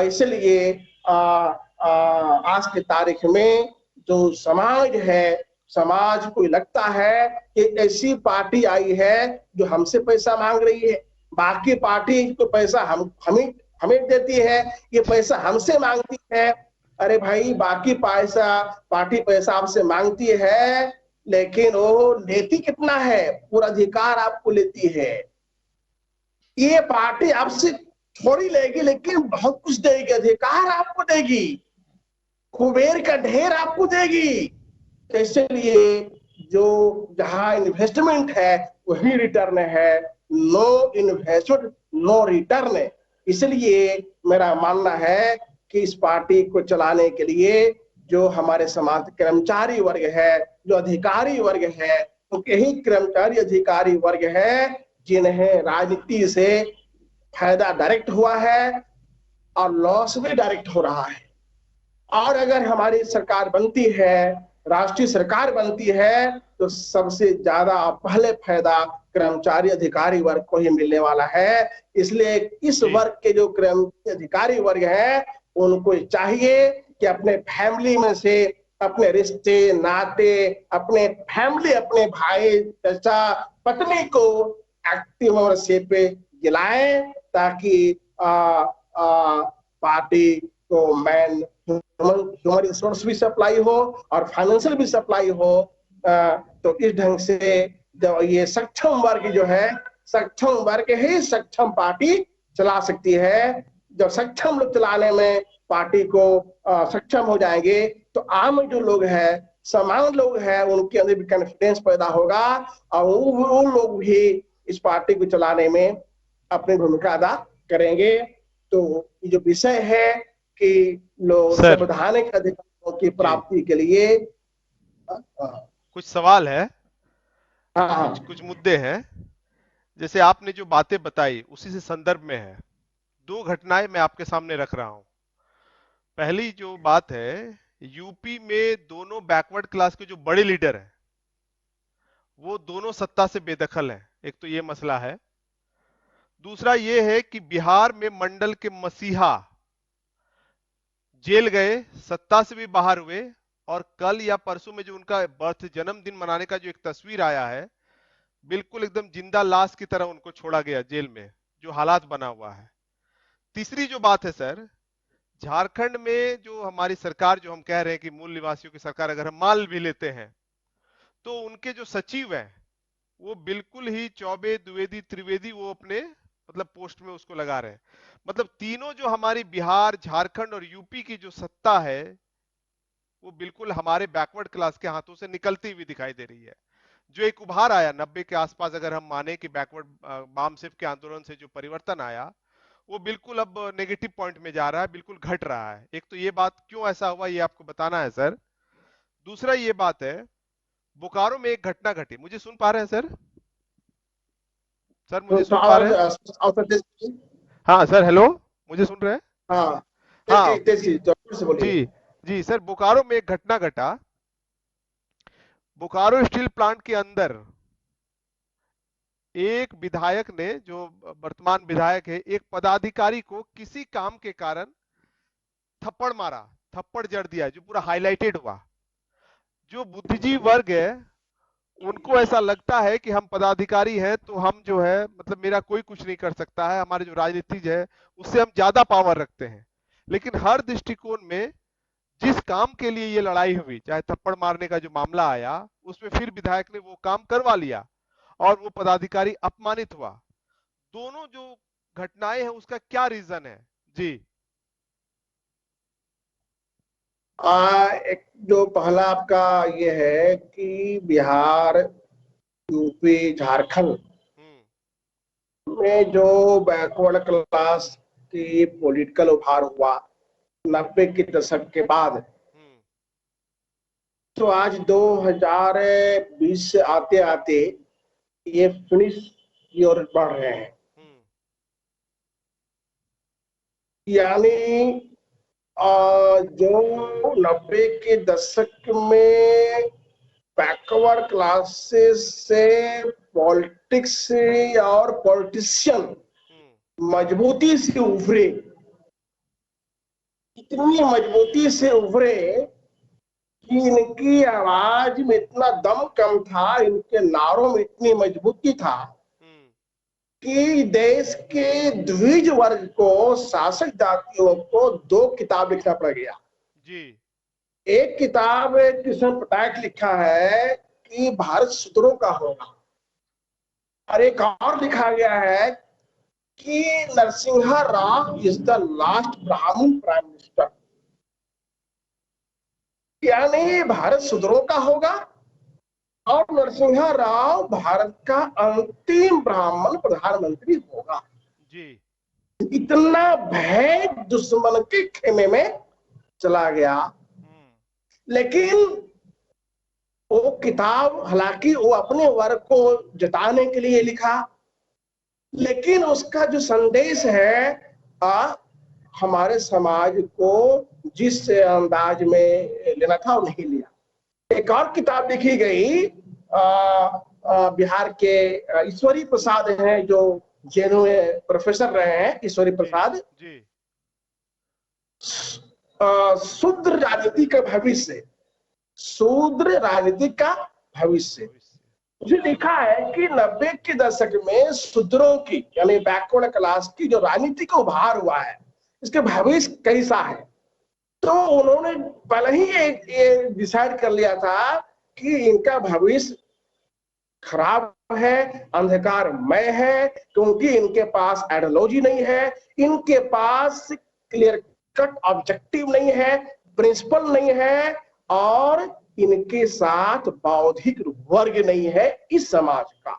इसलिए आज की तारीख में जो समाज है, समाज को लगता है कि ऐसी पार्टी आई है जो हमसे पैसा मांग रही है, बाकी पार्टी को पैसा हमें देती है, ये पैसा हमसे मांगती है। अरे भाई, बाकी पार्टी पैसा आपसे मांगती है लेकिन वो लेती कितना है, पूरा अधिकार आपको लेती है। ये पार्टी आपसे थोड़ी लेगी, लेकिन बहुत कुछ देगी, अधिकार आपको देगी, कुबेर का ढेर आपको देगी। तो इसलिए जो जहां इन्वेस्टमेंट है वही रिटर्न है, नो इन्वेस्टमेंट नो रिटर्न। इसलिए मेरा मानना है कि इस पार्टी को चलाने के लिए जो हमारे समाज कर्मचारी वर्ग है, जो अधिकारी वर्ग है, तो यही कर्मचारी अधिकारी वर्ग है जिन्हें राजनीति से फायदा डायरेक्ट हुआ है और लॉस भी डायरेक्ट हो रहा है। और अगर हमारी सरकार बनती है, राष्ट्रीय सरकार बनती है, तो सबसे ज्यादा पहले फायदा कर्मचारी अधिकारी वर्ग को ही मिलने वाला है। इसलिए इस वर्ग के जो कर्मचारी अधिकारी वर्ग है उनको चाहिए कि अपने फैमिली में से, अपने रिश्ते नाते, अपने फैमिली, अपने भाई चाचा पत्नी को एक्टिव मेंबरशिप पे दिलाएं, ताकि पार्टी को मैन ह्यूमन रिसोर्स भी सप्लाई हो और फाइनेंशियल भी सप्लाई हो। तो इस ढंग से जब ये सक्षम वर्ग जो है, सक्षम वर्ग ही सक्षम पार्टी चला सकती है। जब सक्षम लोग चलाने में पार्टी को सक्षम हो जाएंगे, तो आम जो लोग हैं, सामान्य लोग हैं, उनके अंदर भी कॉन्फिडेंस पैदा होगा और वो लोग भी इस पार्टी को चलाने में अपनी भूमिका अदा करेंगे। तो ये जो विषय है कि लोग संवैधानिक अधिकारों की प्राप्ति के लिए कुछ सवाल है, हाँ, कुछ मुद्दे हैं। जैसे आपने जो बातें बताई उसी से संदर्भ में है, दो घटनाएं मैं आपके सामने रख रहा हूं। पहली जो बात है, यूपी में दोनों बैकवर्ड क्लास के जो बड़े लीडर हैं वो दोनों सत्ता से बेदखल हैं। एक तो ये मसला है। दूसरा ये है कि बिहार में मंडल के मसीहा जेल गए, सत्ता से भी बाहर हुए, और कल या परसों में जो उनका बर्थ जन्मदिन मनाने का जो एक तस्वीर आया है, बिल्कुल एकदम जिंदा लाश की तरह उनको छोड़ा गया जेल में, जो हालात बना हुआ है। तीसरी जो बात है सर, झारखंड में जो हमारी सरकार, जो हम कह रहे हैं कि मूल निवासियों की सरकार, अगर हम मान भी लेते हैं, तो उनके जो सचिव हैं वो बिल्कुल ही चौबे द्विवेदी त्रिवेदी वो अपने मतलब पोस्ट में उसको लगा रहे हैं। मतलब तीनों जो हमारी बिहार, झारखंड और यूपी की जो सत्ता है वो बिल्कुल हमारे बैकवर्ड क्लास के हाथों से निकलती हुई दिखाई दे रही है। जो एक उभार आया 90 के आसपास, अगर हम माने कि बैकवर्ड बाम सिर्फ के आंदोलन से जो परिवर्तन आया वो बिल्कुल अब नेगेटिव पॉइंट में जा रहा है, बिल्कुल घट रहा है। एक तो ये बात क्यों ऐसा हुआ ये आपको बताना है सर। दूसरा ये बात है, बोकारो में एक घटना घटी, मुझे सुन पा रहे हैं सर? सर मुझे सुन पा रहे हैं? हाँ सर, हेलो, मुझे सुन रहे हैं? हाँ, हाँ जी जी सर, बोकारो में एक घटना घटा। बोकारो स्टील प्लांट के अंदर एक विधायक ने, जो वर्तमान विधायक है, एक पदाधिकारी को किसी काम के कारण थप्पड़ मारा, थप्पड़ जड़ दिया, जो पूरा हाईलाइटेड हुआ। जो बुद्धिजीवी वर्ग है उनको ऐसा लगता है कि हम पदाधिकारी हैं तो हम जो है मतलब मेरा कोई कुछ नहीं कर सकता है, हमारे जो राजनीतिज है उससे हम ज्यादा पावर रखते हैं। लेकिन हर दृष्टिकोण में जिस काम के लिए ये लड़ाई हुई, चाहे थप्पड़ मारने का जो मामला आया, उसमें फिर विधायक ने वो काम करवा लिया और वो पदाधिकारी अपमानित हुआ। दोनों जो घटनाएं हैं उसका क्या रीजन है जी? एक जो पहला आपका ये है कि बिहार, यूपी, झारखंड में जो बैकवर्ड क्लास की पॉलिटिकल उभार हुआ 90 के दशक के बाद, तो आज 2020 से आते आते ये फिनिश की ओर बढ़ रहे हैं। यानी जो 90 के दशक में बैकवर्ड क्लासेस से पॉलिटिक्स और पॉलिटिशियन मजबूती से उभरे, इतनी मजबूती से उभरे कि इनकी आवाज में इतना दम कम था, इनके नारों में इतनी मजबूती था कि देश के द्विज वर्ग को, शासक जातियों को 2 किताब लिखना पड़ गया जी। एक किताब कृष्ण पटाख लिखा है राजनीति भारत शूद्रों का होगा। और एक और लिखा गया है कि Narasimha Rao is the last ब्राह्मण प्राइम मिनिस्टर, यानी भारत शूद्रों का होगा और नरसिंहा राव भारत का अंतिम ब्राह्मण प्रधानमंत्री होगा। जी। इतना भय दुश्मन के खेमे में चला गया। लेकिन वो किताब हालांकि वो अपने वर्ग को जताने के लिए लिखा, लेकिन उसका जो संदेश है हमारे समाज को जिस अंदाज में लेना था वो नहीं लिया। एक और किताब लिखी गई बिहार के ईश्वरी प्रसाद हैं, जो जेएनयू में प्रोफेसर रहे हैं, ईश्वरी प्रसाद जी। शूद्र राजनीति का भविष्य, शूद्र राजनीति का भविष्य। उसे लिखा है कि 90 के दशक में शूद्रों की यानी बैकवर्ड क्लास की जो राजनीति का उभार हुआ है, इसके भविष्य कैसा है। तो उन्होंने पहले ही ये डिसाइड कर लिया था कि इनका भविष्य खराब है, अंधकारमय है, क्योंकि इनके पास आइडियोलॉजी नहीं है, इनके पास क्लियर कट ऑब्जेक्टिव नहीं है, प्रिंसिपल नहीं है, और इनके साथ बौद्धिक वर्ग नहीं है इस समाज का।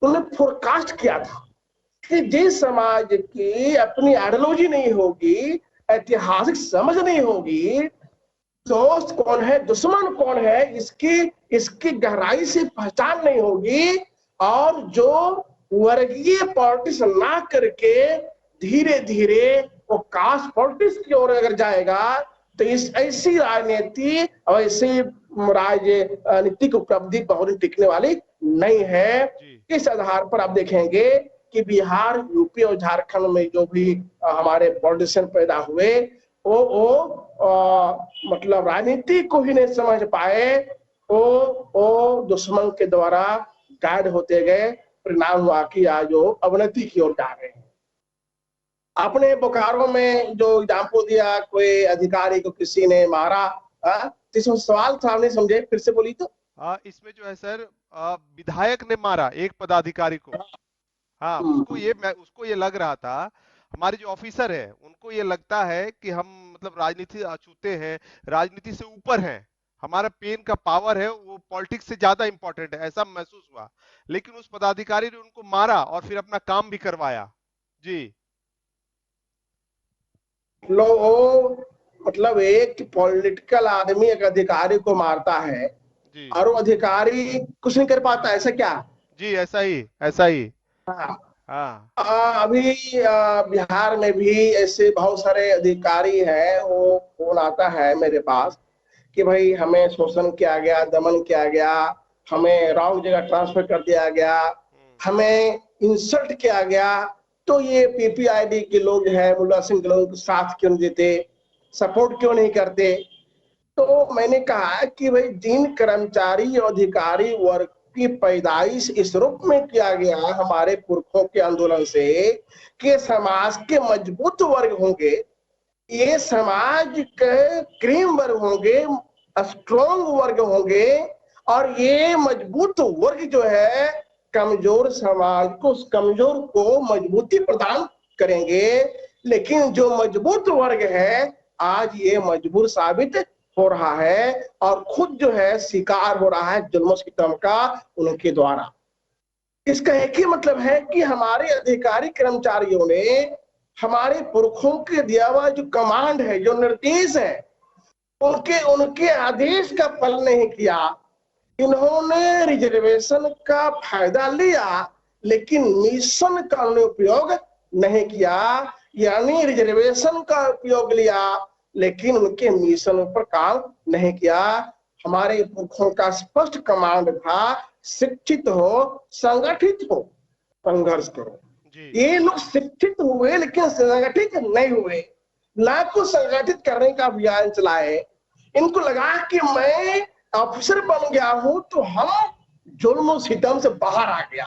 उन्होंने फोरकास्ट किया था कि जिस समाज की अपनी आइडियोलॉजी नहीं होगी, ऐतिहासिक समझ नहीं होगी, दोस्त कौन है दुश्मन कौन है इसकी गहराई से पहचान नहीं होगी, और जो वर्गीय पॉलिटिक्स ना करके धीरे धीरे वो कास्ट पॉलिटिक्स की ओर अगर जाएगा, तो इस ऐसी राजनीति और ऐसी राजनीतिक उपलब्धि बहुत टिकने वाली नहीं है। इस आधार पर आप देखेंगे कि बिहार, यूपी और झारखंड में जो भी हमारे पॉलिटिशियन पैदा हुए वो मतलब राजनीति को ही नहीं समझ पाए, वो दुश्मन के द्वारा गाइड होते गए, परिणाम हुआ कि आज वो अवनति की ओर जा रहे हैं। आपने बोकारो में जो एग्जाम्पल दिया, कोई अधिकारी को किसी ने मारा, तो इसमें सवाल था, नहीं समझे, फिर से बोली तो। इसमें जो है सर, विधायक ने मारा एक पदाधिकारी को। हाँ, उसको ये लग रहा था, हमारे जो ऑफिसर है उनको ये लगता है कि हम मतलब राजनीति अछूते हैं, राजनीति से ऊपर हैं, हमारा पेन का पावर है वो पॉलिटिक्स से ज्यादा इंपॉर्टेंट है, ऐसा महसूस हुआ। लेकिन उस पदाधिकारी ने उनको मारा और फिर अपना काम भी करवाया। जी। मतलब एक पॉलिटिकल आदमी एक अधिकारी को मारता है जी। और वो अधिकारी कुछ नहीं कर पाता, ऐसा क्या? जी, ऐसा ही। हाँ। अभी बिहार में भी ऐसे बहुत सारे अधिकारी हैं, वो फोन आता है मेरे पास कि भाई हमें शोषण किया गया, दमन किया गया, हमें रॉन्ग जगह ट्रांसफर कर दिया गया, हमें इंसल्ट किया गया, तो ये पीपीआईडी के लोग हैं, मुल्ला सिंह के लोग साथ क्यों देते, सपोर्ट क्यों नहीं करते। तो मैंने कहा कि भाई जिन कर्मचारी और अधिकारी वर्ग की पैदाइश इस रूप में किया गया हमारे पुरखों के आंदोलन से कि समाज के मजबूत वर्ग होंगे, ये समाज के क्रीम वर्ग होंगे, स्ट्रॉन्ग वर्ग होंगे, और ये मजबूत वर्ग जो है कमजोर समाज को, उस कमजोर को मजबूती प्रदान करेंगे। लेकिन जो मजबूत वर्ग है आज ये मजबूर साबित हो रहा है और खुद जो है शिकार हो रहा है जुल्म सितम का उनके द्वारा। इसका एक ही मतलब है कि हमारे अधिकारी कर्मचारियों ने हमारे पुरखों के दिया हुआ जो कमांड है, जो निर्देश है, उनके आदेश का पालन नहीं किया। इन्होंने रिजर्वेशन का फायदा लिया लेकिन मिशन का उपयोग नहीं किया, यानी रिजर्वेशन का उपयोग लिया लेकिन उनके मिशन पर काम नहीं किया। हमारे पुरखों का स्पष्ट कमांड था, शिक्षित हो, संगठित हो, संघर्ष करो। ये लोग शिक्षित हुए लेकिन संगठित नहीं हुए, ना को संगठित करने का अभियान चलाए। इनको लगा कि मैं ऑफिसर बन गया हूं तो हम जुल्म सितम से बाहर आ गया।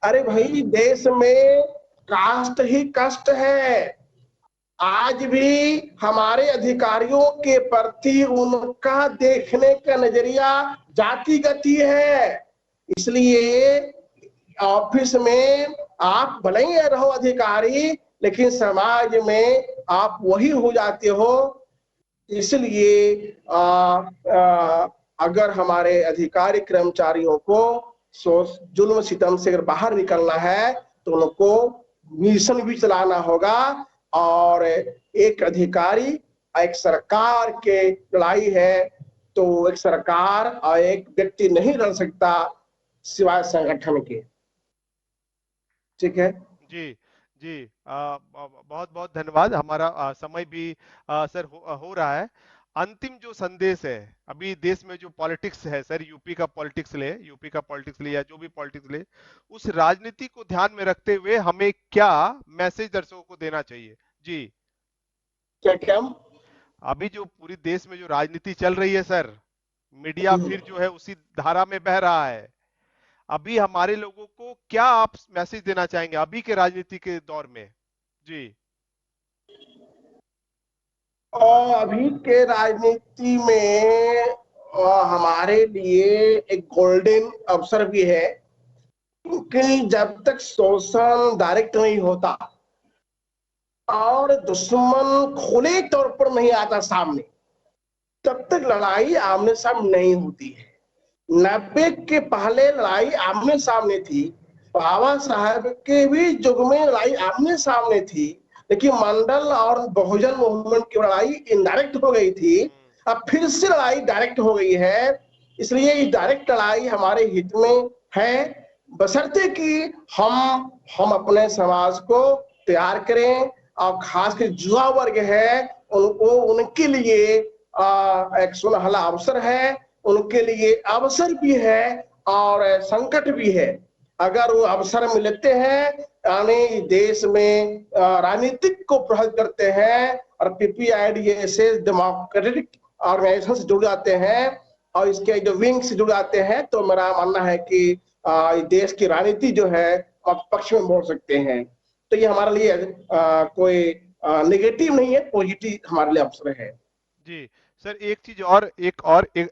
अरे भाई, देश में कास्ट ही कष्ट है, आज भी हमारे अधिकारियों के प्रति उनका देखने का नजरिया जातिगत है। इसलिए ऑफिस में आप भले ही रहो अधिकारी, लेकिन समाज में आप वही हो जाते हो। इसलिए अगर हमारे अधिकारी कर्मचारियों को जुल्म सितम से अगर बाहर निकलना है तो उनको मिशन भी चलाना होगा। और एक अधिकारी एक सरकार के लड़ाई है, तो एक सरकार और एक व्यक्ति नहीं लड़ सकता सिवाय संगठन के। ठीक है जी जी, बहुत बहुत धन्यवाद। हमारा समय भी सर हो रहा है। अंतिम जो संदेश है अभी देश में जो पॉलिटिक्स है सर, यूपी का पॉलिटिक्स ले या जो भी पॉलिटिक्स ले, उस राजनीति को ध्यान में रखते हुए हमें क्या मैसेज दर्शकों को देना चाहिए? जी, क्या अभी जो पूरी देश में जो राजनीति चल रही है सर, मीडिया फिर जो है उसी धारा में बह रहा है। अभी हमारे लोगों को क्या आप मैसेज देना चाहेंगे अभी के राजनीति के दौर में? जी, और अभी के राजनीति में हमारे लिए एक गोल्डन अवसर भी है, क्योंकि जब तक शोषण डायरेक्ट नहीं होता और दुश्मन खुले तौर पर नहीं आता सामने, तब तक लड़ाई आमने सामने नहीं होती है। 90 के पहले लड़ाई आमने सामने थी, बाबा साहब के भी युग में लड़ाई आमने सामने थी, लेकिन मंडल और बहुजन मूवमेंट की लड़ाई इनडायरेक्ट हो गई थी। अब फिर से लड़ाई डायरेक्ट हो गई है। इसलिए ये डायरेक्ट लड़ाई हमारे हित में है, बशर्ते कि हम अपने समाज को तैयार करें, और खासकर युवा वर्ग है उनको, उनके लिए एक सुनहला अवसर है, उनके लिए अवसर भी है और संकट भी है। अगर वो अवसर मिलते हैं, यानी देश में राजनीतिक को प्रभावित करते हैं और पीपीआईडी जैसे डेमोक्रेटिक ऑर्गेनाइजेशन से जुड़ जाते हैं और इसके जो विंग से जुड़ जाते हैं, तो मेरा मानना है कि देश की राजनीति जो है पक्ष में मोड़ सकते हैं। तो ये हमारे लिए कोई नेगेटिव नहीं है, पॉजिटिव हमारे लिए अवसर है। जी सर, एक चीज और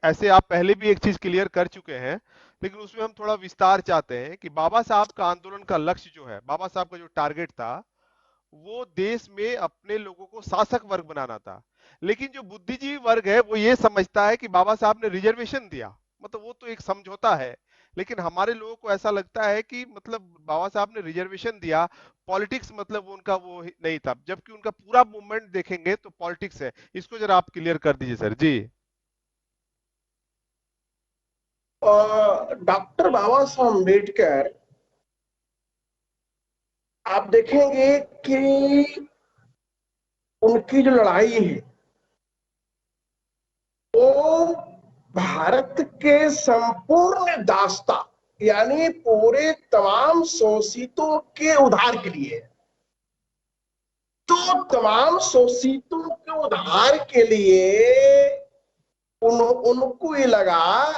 ऐसे आप पहले भी एक चीज क्लियर कर चुके हैं, लेकिन उसमें हम थोड़ा विस्तार चाहते हैं कि बाबा साहब का आंदोलन का लक्ष्य जो है, बाबा साहब का जो टारगेट था, वो देश में अपने लोगों को शासक वर्ग बनाना था। लेकिन जो बुद्धिजीवी वर्ग है वो ये समझता है कि बाबा साहब ने रिजर्वेशन दिया, मतलब वो तो एक समझौता है, लेकिन हमारे लोगों को ऐसा लगता है कि मतलब बाबा साहब ने रिजर्वेशन दिया, पॉलिटिक्स मतलब उनका वो नहीं था, जबकि उनका पूरा मूवमेंट देखेंगे तो पॉलिटिक्स है। इसको जरा आप क्लियर कर दीजिए सर। जी, डॉक्टर बाबा साहब अम्बेडकर, आप देखेंगे कि उनकी जो लड़ाई है वो भारत के संपूर्ण दास्ता, यानी पूरे तमाम शोषितों के उद्धार के लिए। तो तमाम शोषितों के उद्धार के लिए उनको ये लगा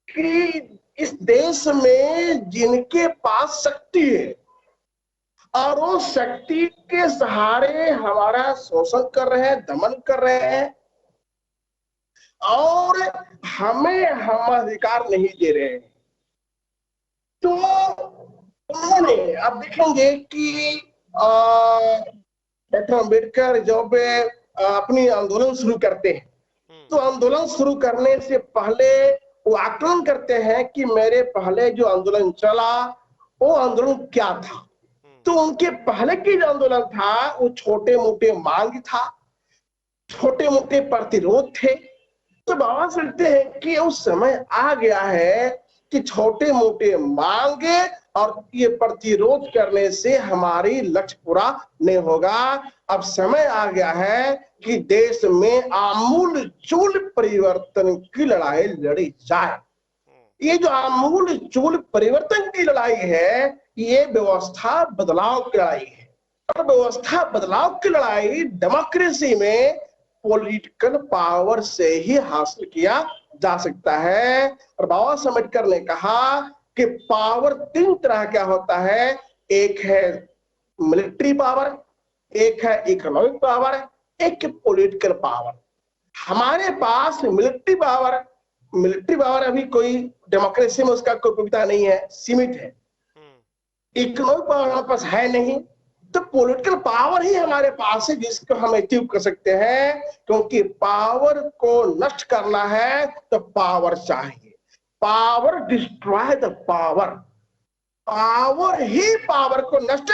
कि इस देश में जिनके पास शक्ति है और वो शक्ति के सहारे हमारा शोषण कर रहे हैं, दमन कर रहे हैं और हमें हम अधिकार नहीं दे रहे हैं, तो उन्होंने, आप देखेंगे कि डॉक्टर अम्बेडकर जब अपनी आंदोलन शुरू करते हैं, तो आंदोलन शुरू करने से पहले वो आकलन करते हैं कि मेरे पहले जो आंदोलन चला वो आंदोलन क्या था। तो उनके पहले की जो आंदोलन था वो छोटे मोटे मांग था, छोटे मोटे प्रतिरोध थे। तो बाबा समझते हैं कि उस समय आ गया है कि छोटे मोटे मांगे और ये प्रतिरोध करने से हमारी लक्ष्य पूरा नहीं होगा। अब समय आ गया है कि देश में आमूल चूल परिवर्तन की लड़ाई लड़ी जाए। ये जो आमूल चूल परिवर्तन की लड़ाई है, ये व्यवस्था बदलाव की लड़ाई है, और व्यवस्था बदलाव की लड़ाई डेमोक्रेसी में पॉलिटिकल पावर से ही हासिल किया जा सकता है। और बाबा साहब अम्बेडकर ने कहा कि पावर तीन तरह का होता है, एक है मिलिट्री पावर, एक है इकोनॉमिक पावर, एक पॉलिटिकल पावर। हमारे पास मिलिट्री पावर अभी कोई डेमोक्रेसी में उसका कोई उपयोगिता नहीं है, सीमित है। इकोनॉमिक पावर हमारे पास है नहीं, तो पॉलिटिकल पावर ही हमारे पास है जिसको हम अचीव कर सकते हैं, क्योंकि पावर को नष्ट करना है तो पावर चाहिए। Power destroy the power, power he power को नष्ट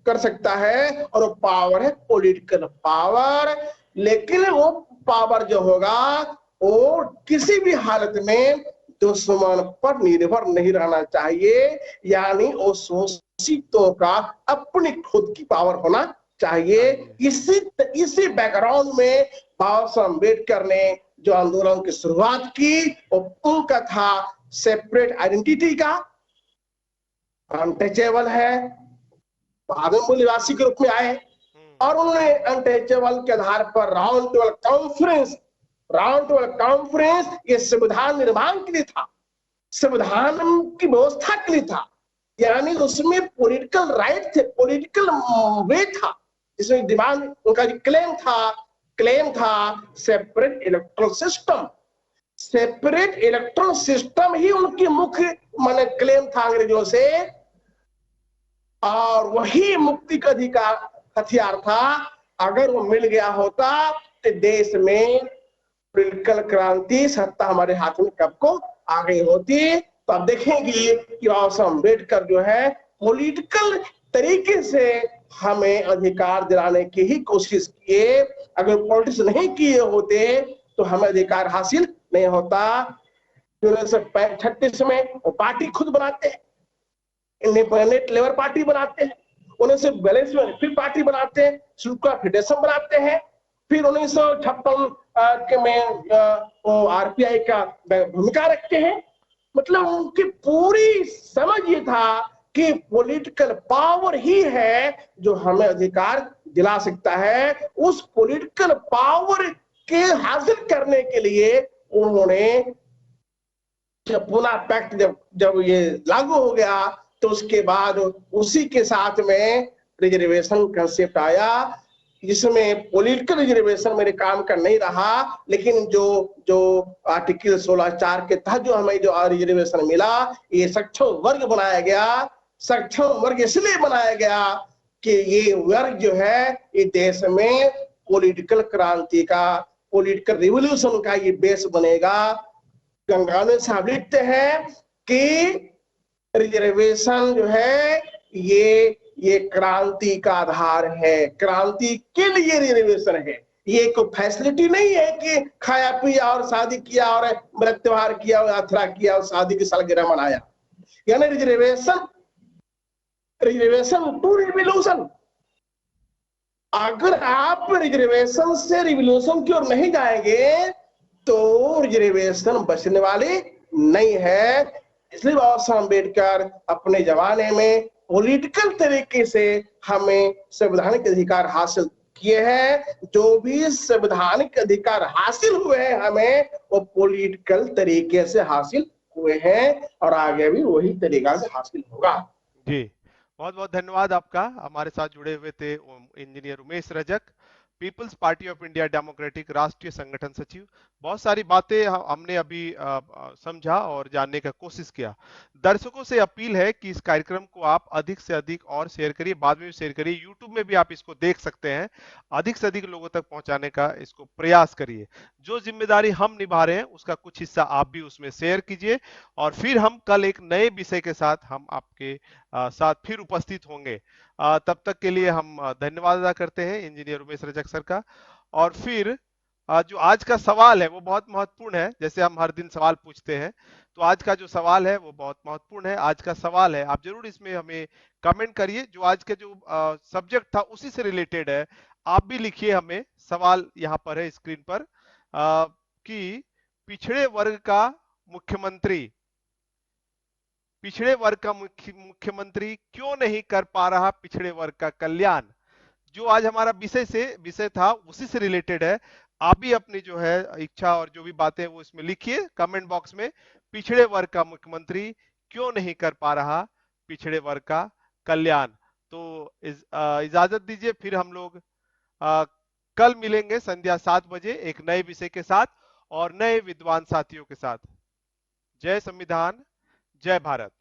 कर सकता है, और वो पावर है पॉलिटिकल पावर। लेकिन वो पावर जो होगा वो किसी भी हालत में दुश्मन पर निर्भर नहीं रहना चाहिए, यानी वो शोषितों का अपनी खुद की पावर होना चाहिए। इसी बैकग्राउंड में बाबा साहब अम्बेडकर ने जो आंदोलन की शुरुआत की वो उनका था सेपरेट आइडेंटिटी का, अनटचेबल है। बाद में मूल निवासी के रूप में आए और उन्होंने अनटचेबल के आधार पर राउंड टेबल कॉन्फ्रेंस ये संविधान निर्माण के लिए था, संविधान की व्यवस्था के लिए था, यानी उसमें पॉलिटिकल राइट थे, पॉलिटिकल वे था, जिसमें डिमांड उनका क्लेम था separate electoral system. Separate electoral system ही उनकी मुख्य माने क्लेम था अंग्रेजों से, और वही मुक्ति का अधिकार हथियार था। अगर वो मिल गया होता तो देश में पॉलिटिकल क्रांति सत्ता हमारे हाथ में कब को आ गई होती। तो आप देखेंगे कि बाबा साहब अम्बेडकर जो है पॉलिटिकल तरीके से हमें अधिकार दिलाने की ही कोशिश किए। अगर पॉलिटिक्स नहीं किए होते तो हमें अधिकार हासिल नहीं होता। 1936 में वो पार्टी खुद बनाते हैं, इंडिपेंडेंट लेबर पार्टी बनाते हैं। 1942 में फिर पार्टी बनाते हैं, शुक्ला फेडरेशन बनाते हैं। फिर 1956 में वो आरपीआई का भूमिका रखते हैं। मतलब उनकी पूरी समझ ये था कि पॉलिटिकल पावर ही है जो हमें अधिकार दिला सकता है। उस पॉलिटिकल पावर के हासिल करने के लिए उन्होंने जब पूना पैक्ट जब ये लागू हो गया तो उसके बाद उसी के साथ में रिजर्वेशन कंसेप्ट आया, जिसमें पॉलिटिकल रिजर्वेशन मेरे काम का नहीं रहा, लेकिन जो आर्टिकल 16(4) के तहत जो हमें जो रिजर्वेशन मिला, ये सक्षम वर्ग बनाया गया। सक्षम वर्ग इसलिए बनाया गया कि ये वर्ग जो है ये देश में पॉलिटिकल क्रांति का, पॉलिटिकल रिवॉल्यूशन का ये बेस बनेगा। गंगानंद साहब लिखते हैं कि रिजर्वेशन जो है ये क्रांति का आधार है, क्रांति के लिए रिजर्वेशन है। ये कोई फैसिलिटी नहीं है कि खाया पिया और शादी किया और व्रत त्योहार किया और यात्रा किया और शादी की सालगिरह मनाया, यानी रिजर्वेशन टू रिवॉल्यूशन। अगर आप रिजर्वेशन से रिवॉल्यूशन की ओर नहीं जाएंगे तो रिजर्वेशन बचने वाली नहीं है। इसलिए बाबा साहब अम्बेडकर अपने जमाने में पॉलिटिकल तरीके से हमें संवैधानिक अधिकार हासिल किए हैं। जो भी संवैधानिक अधिकार हासिल हुए हैं हमें, वो पॉलिटिकल तरीके से हासिल हुए हैं और आगे भी वही तरीका से हासिल होगा। जी, बहुत बहुत धन्यवाद आपका। हमारे साथ जुड़े हुए थे engineer Umesh Rajak, People's Party of India Democratic राष्ट्रीय संगठन सचिव। बहुत सारी बातें हमने अभी समझा और जानने का कोशिश किया। दर्शकों से अपील है कि इस कार्यक्रम को आप अधिक से अधिक और शेयर करिए, बाद में भी शेयर करिए। यूट्यूब में भी आप इसको देख सकते हैं। अधिक से अधिक लोगों तक पहुंचाने का इसको प्रयास करिए। जो जिम्मेदारी हम निभा रहे हैं उसका कुछ हिस्सा आप भी उसमें शेयर कीजिए, और फिर हम कल एक नए विषय के साथ हम आपके साथ फिर उपस्थित होंगे। तब तक के लिए हम धन्यवाद अदा करते हैं इंजीनियर उमेश रजक सर का। और फिर जो आज का सवाल है वो बहुत महत्वपूर्ण है। जैसे हम हर दिन सवाल पूछते हैं, तो आज का जो सवाल है वो बहुत महत्वपूर्ण है। आज का सवाल है, आप जरूर इसमें हमें कमेंट करिए। जो आज के जो सब्जेक्ट था उसी से रिलेटेड है, आप भी लिखिए हमें। सवाल यहाँ पर है स्क्रीन पर कि पिछड़े वर्ग का मुख्यमंत्री क्यों नहीं कर पा रहा पिछड़े वर्ग का कल्याण। जो आज हमारा विषय था उसी से रिलेटेड है। आप भी अपनी जो है इच्छा और जो भी बातें वो इसमें लिखिए कमेंट बॉक्स में। पिछड़े वर्ग का मुख्यमंत्री क्यों नहीं कर पा रहा पिछड़े वर्ग का कल्याण। तो इजाजत दीजिए, फिर हम लोग कल मिलेंगे संध्या 7 बजे एक नए विषय के साथ और नए विद्वान साथियों के साथ। जय संविधान, जय भारत।